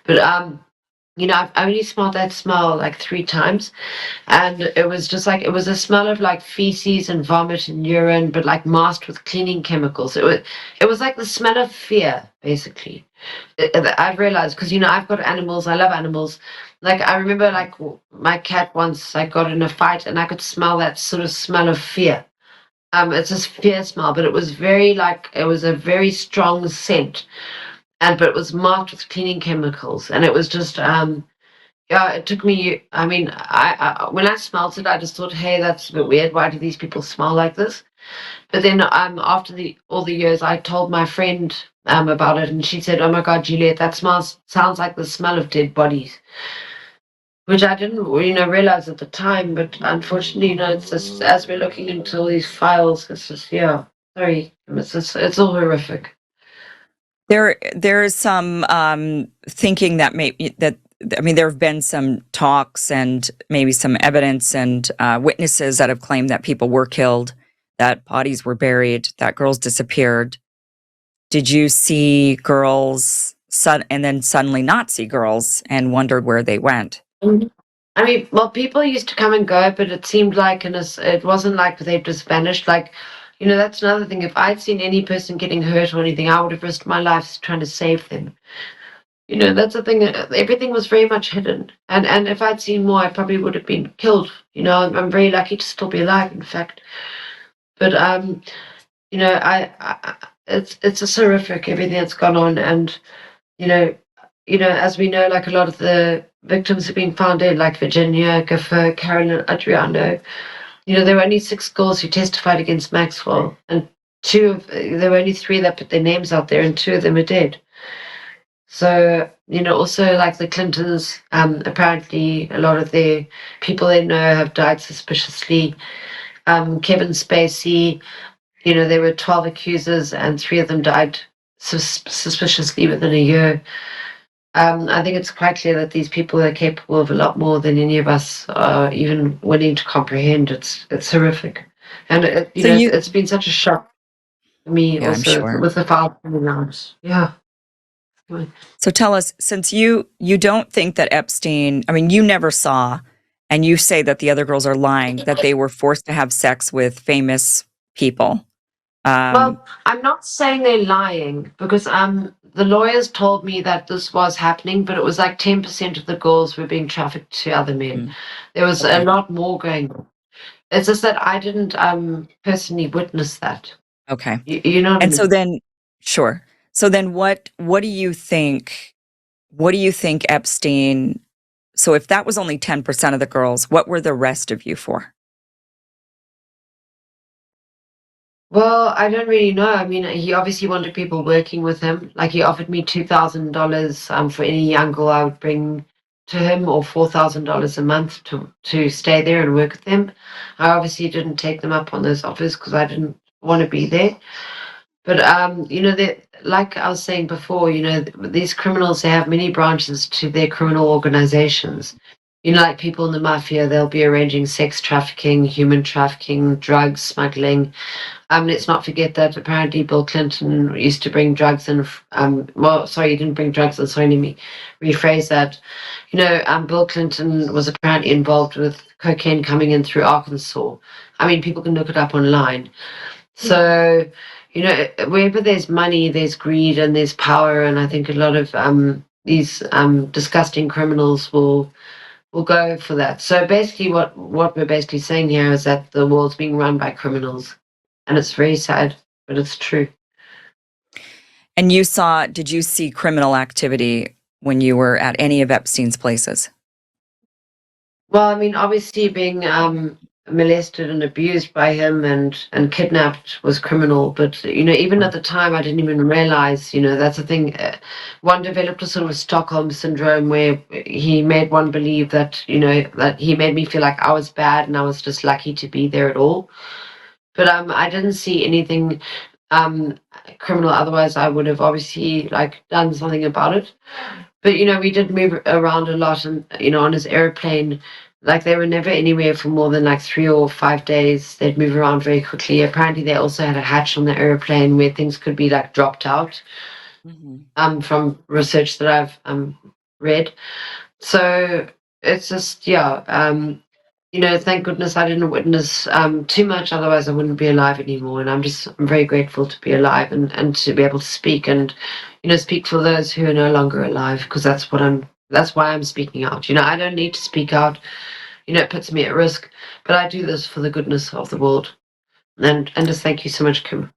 But I've only smelled that smell like 3 times, and it was just like it was a smell of like feces and vomit and urine, but like masked with cleaning chemicals. It was like the smell of fear, basically. I've realized because I've got animals. I love animals. Like I remember, like my cat once, I got in a fight, and I could smell that sort of smell of fear. It's this fear smell, but it was it was a very strong scent, but it was marked with cleaning chemicals, and it was just Yeah, it took me. I mean, I when I smelled it, I just thought, hey, that's a bit weird. Why do these people smell like this? But then after all the years, I told my friend about it, and she said, "Oh my God, Juliette, that sounds like the smell of dead bodies," which I didn't, realize at the time. But unfortunately, it's just as we're looking into all these files, it's just sorry, it's all horrific. There is some thinking that there have been some talks and maybe some evidence and witnesses that have claimed that people were killed, that bodies were buried, that girls disappeared. Did you see girls and then suddenly not see girls and wondered where they went? Mhm. I mean, well, people used to come and go, but it seemed like, it wasn't like they just vanished. Like, that's another thing. If I'd seen any person getting hurt or anything, I would have risked my life trying to save them. That's the thing. Everything was very much hidden, and if I'd seen more, I probably would have been killed. I'm very lucky to still be alive, in fact. But it's just horrific everything that's gone on, and you know, as we know, like a lot of the victims have been found dead, like Virginia, Gaffer, Carolyn, Adriano. There were only 6 girls who testified against Maxwell, and there were only 3 that put their names out there, and 2 of them are dead. So, also like the Clintons, apparently a lot of their people they know have died suspiciously. Kevin Spacey, there were 12 accusers and 3 of them died suspiciously within a year. I think it's quite clear that these people are capable of a lot more than any of us are even willing to comprehend. It's horrific. And So you, it's been such a shock for me yeah, I'm also sure. with the file coming out. Yeah. So tell us, since you don't think that Epstein, I mean, you never saw, and you say that the other girls are lying, that they were forced to have sex with famous people. Um, Well, I'm not saying they're lying because the lawyers told me that this was happening, but it was like 10% of the girls were being trafficked to other men. mm, There was a okay, lot more going on. It's just that I didn't personally witness that. okay. You know what I And so mean? then, sure. So then, what do you think? What do you think Epstein? So if that was only 10% of the girls, what were the rest of you for? Well, I don't really know. I mean, he obviously wanted people working with him. Like he offered me $2,000 for any young girl I would bring to him, or $4,000 a month to stay there and work with them. I obviously didn't take them up on those offers because I didn't want to be there. But like I was saying before, these criminals, they have many branches to their criminal organizations. Like people in the mafia, they'll be arranging sex trafficking, human trafficking, drugs smuggling. Let's not forget that apparently Bill Clinton used to bring drugs in. Well, sorry, he didn't bring drugs in. Sorry, let me rephrase that. Bill Clinton was apparently involved with cocaine coming in through Arkansas. I mean, people can look it up online. So, wherever there's money, there's greed and there's power, and I think a lot of these disgusting criminals will go for that. So basically, what we're basically saying here is that the world's being run by criminals, and it's very sad, but it's true. And did you see criminal activity when you were at any of Epstein's places? Well, I mean, obviously being molested and abused by him and kidnapped was criminal, but even at the time, I didn't even realize. That's the thing. One developed a sort of Stockholm syndrome where he made one believe that that he made me feel like I was bad and I was just lucky to be there at all. But I didn't see anything um criminal. Otherwise, I would have obviously like done something about it. But we did move around a lot, and on his airplane, like they were never anywhere for more than like 3 or 5 days. They'd move around very quickly. Apparently, they also had a hatch on the airplane where things could be like dropped out. Mhm. From research that I've read. So it's just thank goodness I didn't witness too much. Otherwise, I wouldn't be alive anymore. And I'm very grateful to be alive and to be able to speak and speak for those who are no longer alive, because that's why I'm speaking out. I don't need to speak out. It puts me at risk, but I do this for the goodness of the world. And just thank you so much, Kim.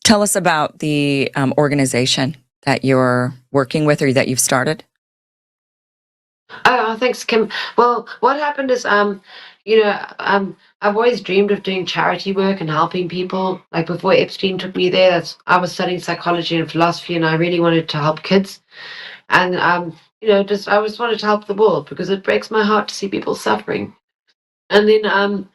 Tell us about the organization that you're working with or that you've started. Oh, thanks, Kim. Well, what happened is, you know, I've always dreamed of doing charity work and helping people. Like before Epstein took me there, I was studying psychology and philosophy, and I really wanted to help kids. And just I just wanted to help the world because it breaks my heart to see people suffering. And then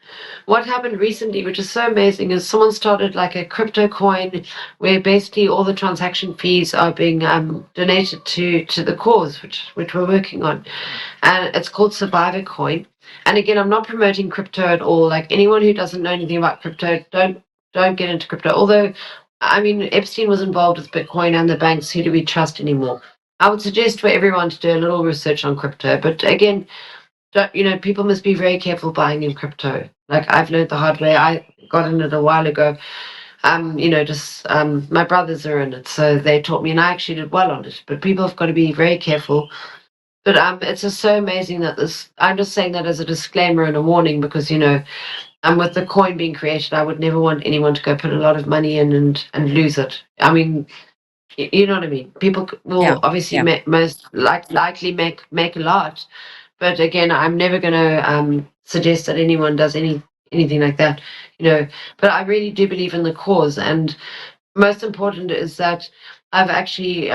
what happened recently, which is so amazing, is someone started like a crypto coin where basically all the transaction fees are being donated to the cause, which we're working on, and it's called Survivor Coin. And again, I'm not promoting crypto at all. Like anyone who doesn't know anything about crypto, don't get into crypto. Although, I mean, Epstein was involved with Bitcoin and the banks. Who do we trust anymore? I would suggest for everyone to do a little research on crypto. But again, people must be very careful buying in crypto. Like I've learned the hard way. I got in it a while ago. My brothers are in it, so they taught me, and I actually did well on it. But people have got to be very careful. But it's just so amazing that this. I'm just saying that as a disclaimer and a warning because with the coin being created, I would never want anyone to go put a lot of money in and lose it. I mean, you know what I mean. People will obviously most likely make a lot, but again, I'm never going to suggest that anyone does anything like that. But I really do believe in the cause, and most important is that I've actually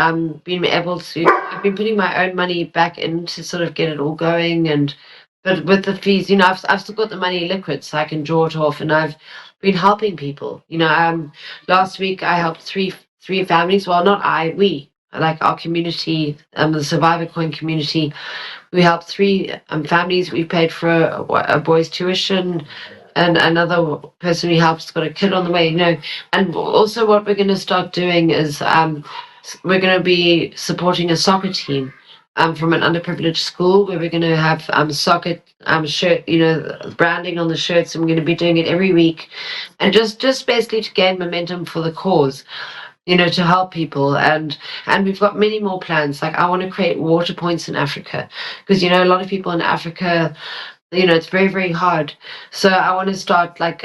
been able to. I've been putting my own money back in to sort of get it all going, and but with the fees, I've still got the money liquid, so I can draw it off, and I've been helping people. Last week I helped three families. Well, not I, we. Like our community, the Survivor Coin community, we helped three families. We paid for a boy's tuition, and another person we helped's got a kid on the way. And also what we're going to start doing is we're going to be supporting a soccer team from an underprivileged school where we're going to have soccer shirt, branding on the shirts, and we're going to be doing it every week, and just basically to gain momentum for the cause, to help people. And we've got many more plans. Like I want to create water points in Africa because, a lot of people in Africa, it's very, very hard. So I want to start like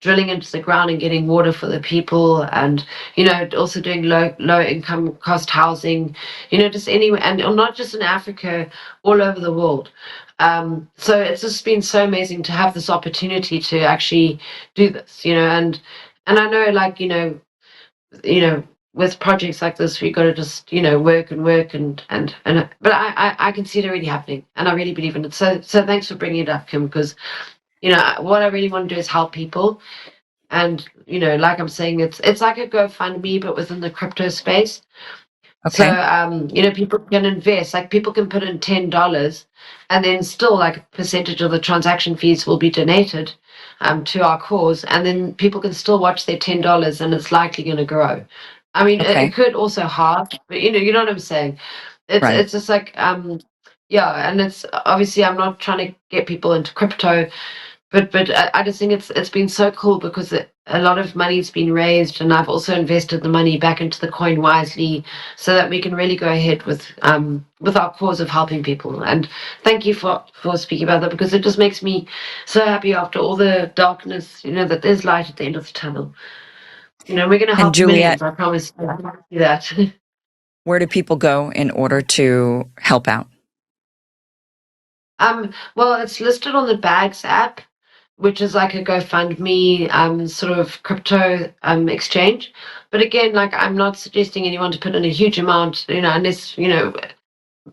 drilling into the ground and getting water for the people, and also doing low income cost housing, just anywhere, and not just in Africa, all over the world. So it's just been so amazing to have this opportunity to actually do this, and I know, like, with projects like this, we got to just, work and work and but I can see it already happening, and I really believe in it. So thanks for bringing it up, Kim, because, what I really want to do is help people. And, like I'm saying, it's like a GoFundMe, but within the crypto space. So, Okay. people can invest, like people can put in $10, and then still like a percentage of the transaction fees will be donated to our cause. And then people can still watch their $10, and it's likely going to grow. I mean, it Okay. could also halve, but you know what I'm saying? It's Right. it's just like, yeah, and it's obviously I'm not trying to get people into crypto, but I just think it's been so cool because a lot of money's been raised, and I've also invested the money back into the coin wisely, so that we can really go ahead with our cause of helping people. And thank you for speaking about that, because it just makes me so happy after all the darkness, that there's light at the end of the tunnel. We're going to And help Juliette, millions. I promise you. I can do that. where do people go in order to help out? Well, it's listed on the Bags app, which is like a GoFundMe sort of crypto exchange. But again, like I'm not suggesting anyone to put in a huge amount, unless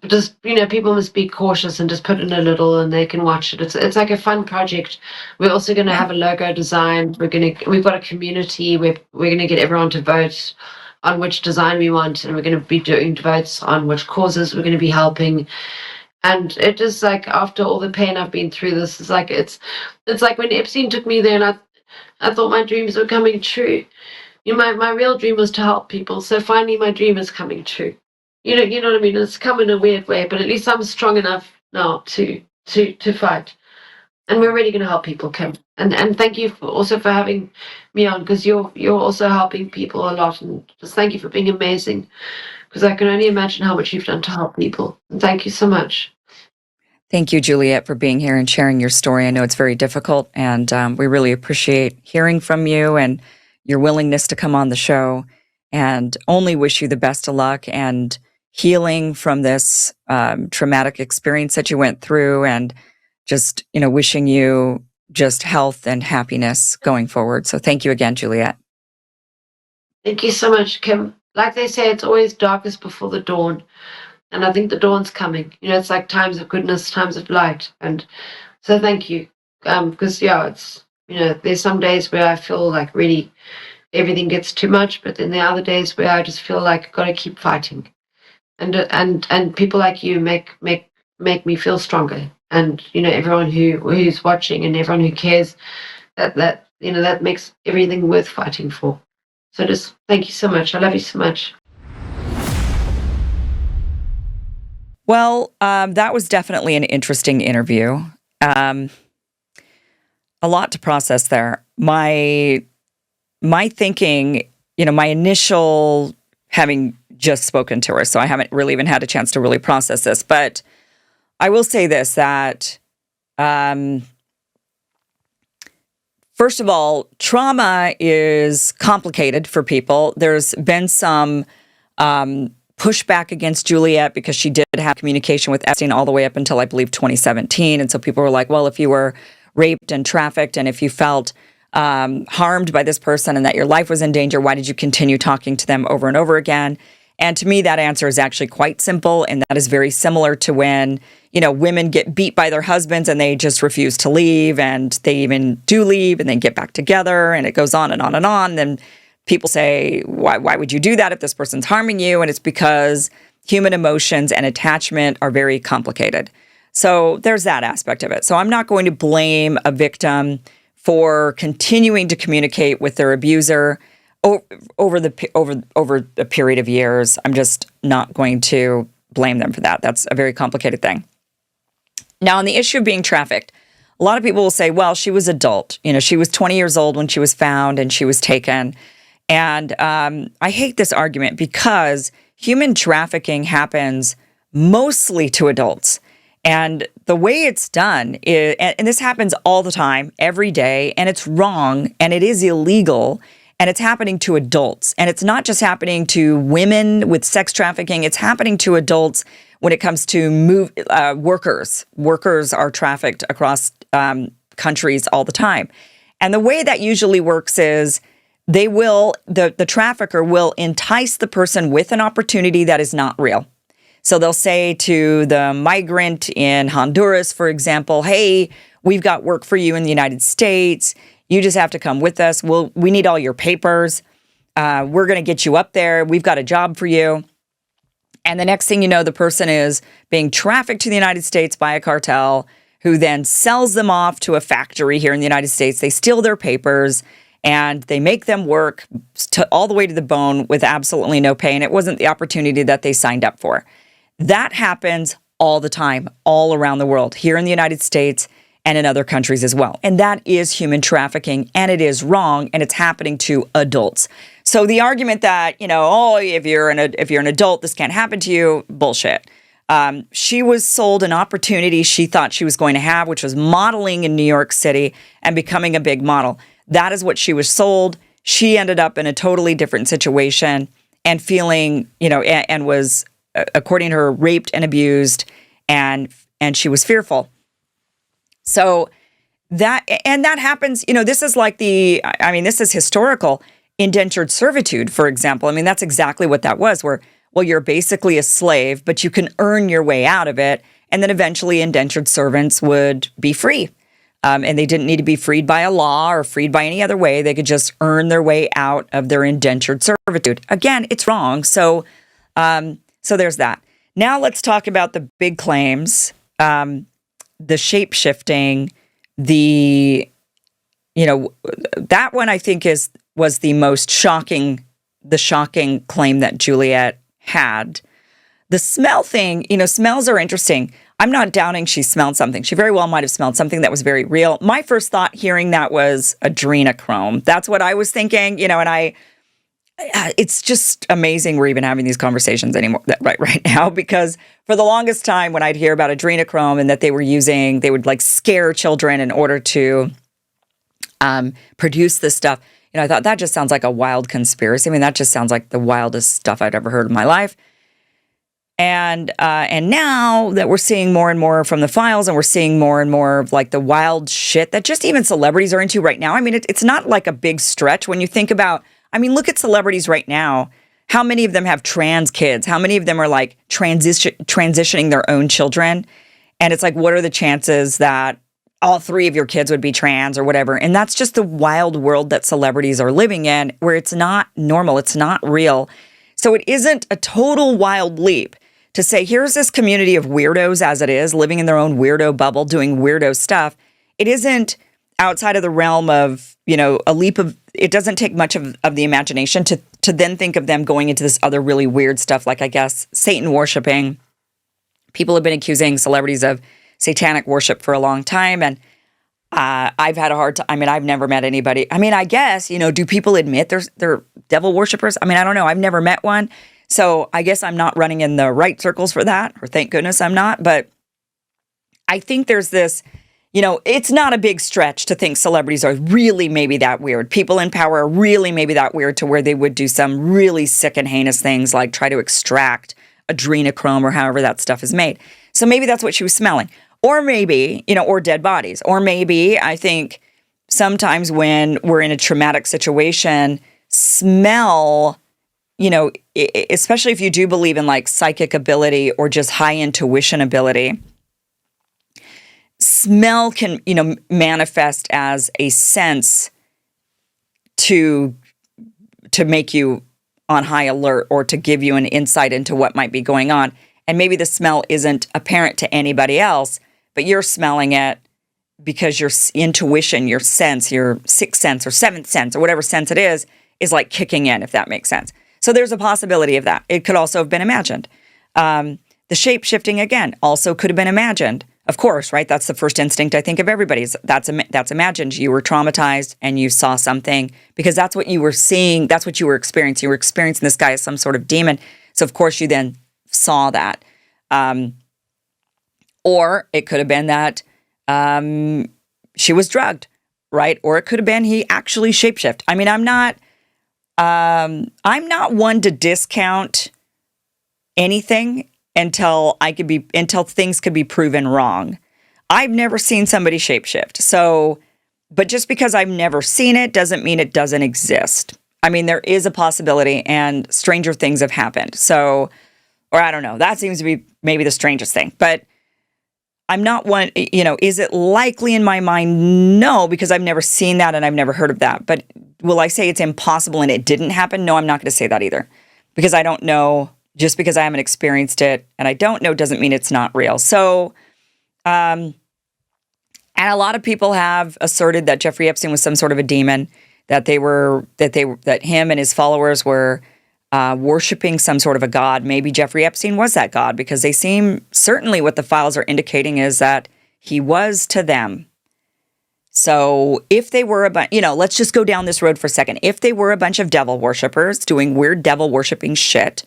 just people must be cautious and just put in a little, and they can watch it. It's like a fun project. We're also going to Okay. have a logo design. We've got a community where we're going to get everyone to vote on which design we want, and we're going to be doing votes on which causes we're going to be helping. And it just, like, after all the pain I've been through, this is like it's like when Epstein took me there, and I thought my dreams were coming true. My real dream was to help people. So finally my dream is coming true. You know what I mean? It's come in a weird way, but at least I'm strong enough now to fight. And we're really going to help people, Kim. And thank you also for having me on, because you're also helping people a lot. And just thank you for being amazing, because I can only imagine how much you've done to help people. And thank you so much. Thank you, Juliette, for being here and sharing your story. I know it's very difficult, and we really appreciate hearing from you and your willingness to come on the show, and only wish you the best of luck. And healing from this traumatic experience that you went through, and just, wishing you just health and happiness going forward. So thank you again, Juliette. Thank you so much, Kim. Like they say, it's always darkest before the dawn. And I think the dawn's coming. It's like times of goodness, times of light. And so thank you. Because, it's, there's some days where I feel like really everything gets too much, but then there are other days where I just feel like I've got to keep fighting. And people like you make me feel stronger. And, everyone who's watching and everyone who cares, that makes everything worth fighting for. So just thank you so much. I love you so much. Well, that was definitely an interesting interview. A lot to process there. My thinking, my initial, having just spoken to her, so I haven't really even had a chance to really process this, but I will say this, that first of all, trauma is complicated for people. There's been some pushback against Juliette because she did have communication with Epstein all the way up until, I believe, 2017. And so people were like, well, if you were raped and trafficked and if you felt harmed by this person and that your life was in danger, why did you continue talking to them over and over again? And to me, that answer is actually quite simple. And that is very similar to when, women get beat by their husbands and they just refuse to leave, and they even do leave and they get back together, and it goes on and on and on. Then people say, why would you do that if this person's harming you? And it's because human emotions and attachment are very complicated. So there's that aspect of it. So I'm not going to blame a victim for continuing to communicate with their abuser over a period of years. I'm just not going to blame them for that. That's a very complicated thing. Now, on the issue of being trafficked, a lot of people will say, well, she was adult. She was 20 years old when she was found and she was taken. And I hate this argument because human trafficking happens mostly to adults. And the way it's done is, and this happens all the time, every day, and it's wrong, and it is illegal, and it's happening to adults. And it's not just happening to women with sex trafficking, it's happening to adults when it comes to workers. Workers are trafficked across countries all the time. And the way that usually works is the trafficker will entice the person with an opportunity that is not real. So they'll say to the migrant in Honduras, for example, hey, we've got work for you in the United States. You just have to come with us. We need all your papers. We're going to get you up there. We've got a job for you. And the next thing you know, the person is being trafficked to the United States by a cartel who then sells them off to a factory here in the United States. They steal their papers and they make them work all the way to the bone with absolutely no pay. And it wasn't the opportunity that they signed up for. That happens all the time, all around the world, here in the United States and in other countries as well. And that is human trafficking, and it is wrong, and it's happening to adults. So the argument that, if you're an adult, this can't happen to you, bullshit. She was sold an opportunity she thought she was going to have, which was modeling in New York City and becoming a big model. That is what she was sold. She ended up in a totally different situation and feeling, and was, according to her, raped and abused, and she was fearful. So that happens, this is like this is historical. Indentured servitude, for example. That's exactly what that was, where, well, you're basically a slave, but you can earn your way out of it. And then eventually indentured servants would be free. And they didn't need to be freed by a law or freed by any other way. They could just earn their way out of their indentured servitude. Again, it's wrong. So there's that. Now let's talk about the big claims, the shape-shifting, that one I think was the most shocking claim that Juliette had. The smell thing, smells are interesting. I'm not doubting she smelled something. She very well might have smelled something that was very real. My first thought hearing that was adrenochrome. That's what I was thinking, and it's just amazing we're even having these conversations anymore right now, because for the longest time when I'd hear about adrenochrome and that they would like scare children in order to produce this stuff, I thought that just sounds like a wild conspiracy. That just sounds like the wildest stuff I'd ever heard in my life. And now that we're seeing more and more from the files, and we're seeing more and more of like the wild shit that just even celebrities are into right now. I mean, it's not like a big stretch when you think about, I mean, look at celebrities right now. How many of them have trans kids? How many of them are like transitioning their own children? And it's like, what are the chances that all 3 of your kids would be trans or whatever? And that's just the wild world that celebrities are living in, where it's not normal. It's not real. So it isn't a total wild leap to say, here's this community of weirdos as it is, living in their own weirdo bubble, doing weirdo stuff. It isn't outside of the realm of, a leap of, it doesn't take much of the imagination to then think of them going into this other really weird stuff, like, I guess, Satan worshiping. People have been accusing celebrities of satanic worship for a long time. And I've had a hard time. I mean, I've never met anybody. I mean, I guess, do people admit they're devil worshipers? I mean, I don't know. I've never met one. So I guess I'm not running in the right circles for that, or thank goodness I'm not. But I think there's this, it's not a big stretch to think celebrities are really maybe that weird. People in power are really maybe that weird to where they would do some really sick and heinous things like try to extract adrenochrome or however that stuff is made. So maybe that's what she was smelling. Or maybe, or dead bodies. Or maybe I think sometimes when we're in a traumatic situation, smell, especially if you do believe in like psychic ability or just high intuition ability, smell can, manifest as a sense to make you on high alert or to give you an insight into what might be going on. And maybe the smell isn't apparent to anybody else, but you're smelling it because your intuition, your sense, your sixth sense or seventh sense or whatever sense it is like kicking in, if that makes sense. So there's a possibility of that. It could also have been imagined. The shape-shifting, again, also could have been imagined. Of course, right? That's the first instinct, I think, of everybody's. That's imagined. You were traumatized and you saw something because that's what you were seeing. That's what you were experiencing. You were experiencing this guy as some sort of demon. So, of course, you then saw that. Or it could have been that she was drugged, right? Or it could have been he actually shapeshift. I mean, I'm not one to discount anything until things could be proven wrong. I've never seen somebody shapeshift. So, but just because I've never seen it doesn't mean it doesn't exist. I mean, there is a possibility, and stranger things have happened. So, or I don't know, that seems to be maybe the strangest thing. But I'm not one, is it likely in my mind? No, because I've never seen that and I've never heard of that. But will I say it's impossible and it didn't happen? No, I'm not going to say that either. Because I don't know. Just because I haven't experienced it and I don't know doesn't mean it's not real. So, and a lot of people have asserted that Jeffrey Epstein was some sort of a demon, that him and his followers were worshiping some sort of a god. Maybe Jeffrey Epstein was that god, because they seem, certainly what the files are indicating is that he was to them. So if they were let's just go down this road for a second. If they were a bunch of devil worshipers doing weird devil worshiping shit,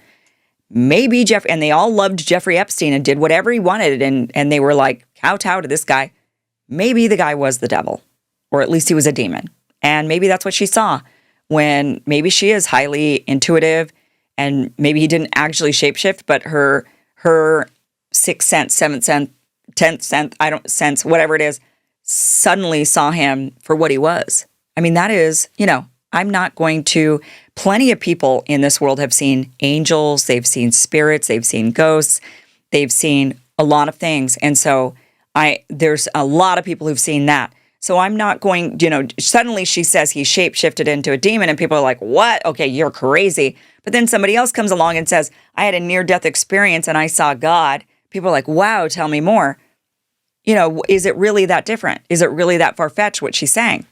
maybe and they all loved Jeffrey Epstein and did whatever he wanted, and they were like, kowtow to this guy. Maybe the guy was the devil, or at least he was a demon. And maybe that's what she saw, when maybe she is highly intuitive, and maybe he didn't actually shapeshift, but her sixth sense, seventh sense, 10th sense, whatever it is, suddenly saw him for what he was. I mean, that is, I'm not going to. Plenty of people in this world have seen angels, they've seen spirits, they've seen ghosts, they've seen a lot of things. And so there's a lot of people who've seen that. So I'm not going, suddenly she says he shapeshifted into a demon and people are like, what? Okay, you're crazy. But then somebody else comes along and says, I had a near-death experience and I saw God. People are like, wow, tell me more. Is it really that different? Is it really that far-fetched what she's saying?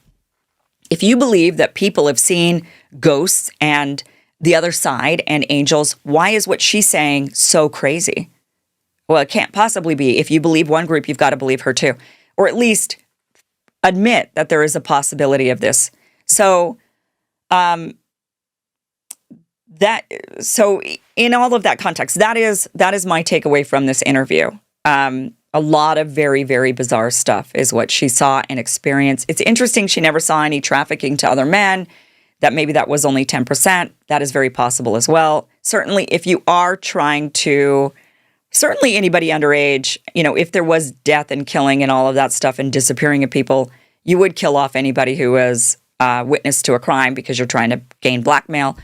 If you believe that people have seen ghosts and the other side and angels, why is what she's saying so crazy? Well, it can't possibly be. If you believe one group, you've got to believe her too. Or at least admit that there is a possibility of this. So, in all of that context, that is my takeaway from this interview. A lot of very, very bizarre stuff is what she saw and experienced. It's interesting she never saw any trafficking to other men, that maybe that was only 10%. That is very possible as well. Certainly, if you are trying to certainly anybody underage, if there was death and killing and all of that stuff and disappearing of people, you would kill off anybody who was witness to a crime because you're trying to gain blackmail.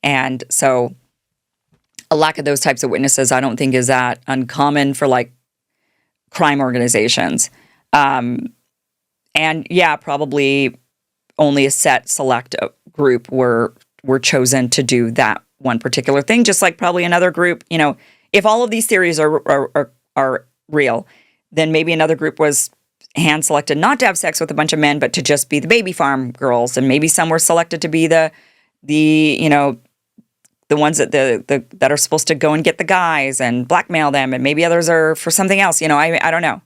And so a lack of those types of witnesses, I don't think is that uncommon for like crime organizations. And yeah, probably only a select group were chosen to do that one particular thing, just like probably another group, if all of these theories are real, then maybe another group was hand selected not to have sex with a bunch of men, but to just be the baby farm girls, and maybe some were selected to be the ones that that are supposed to go and get the guys and blackmail them, and maybe others are for something else. I don't know.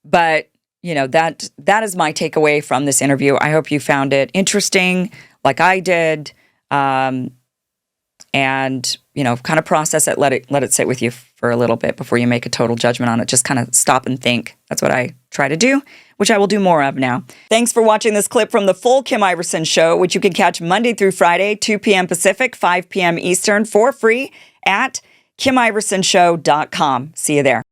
But that is my takeaway from this interview. I hope you found it interesting, like I did. And kind of process it, let it sit with you for a little bit before you make a total judgment on it. Just kind of stop and think. That's what I try to do, which I will do more of now. Thanks for watching this clip from the full Kim Iverson Show, which you can catch Monday through Friday, 2 p.m. Pacific, 5 p.m. Eastern, for free at KimIversonShow.com. See you there.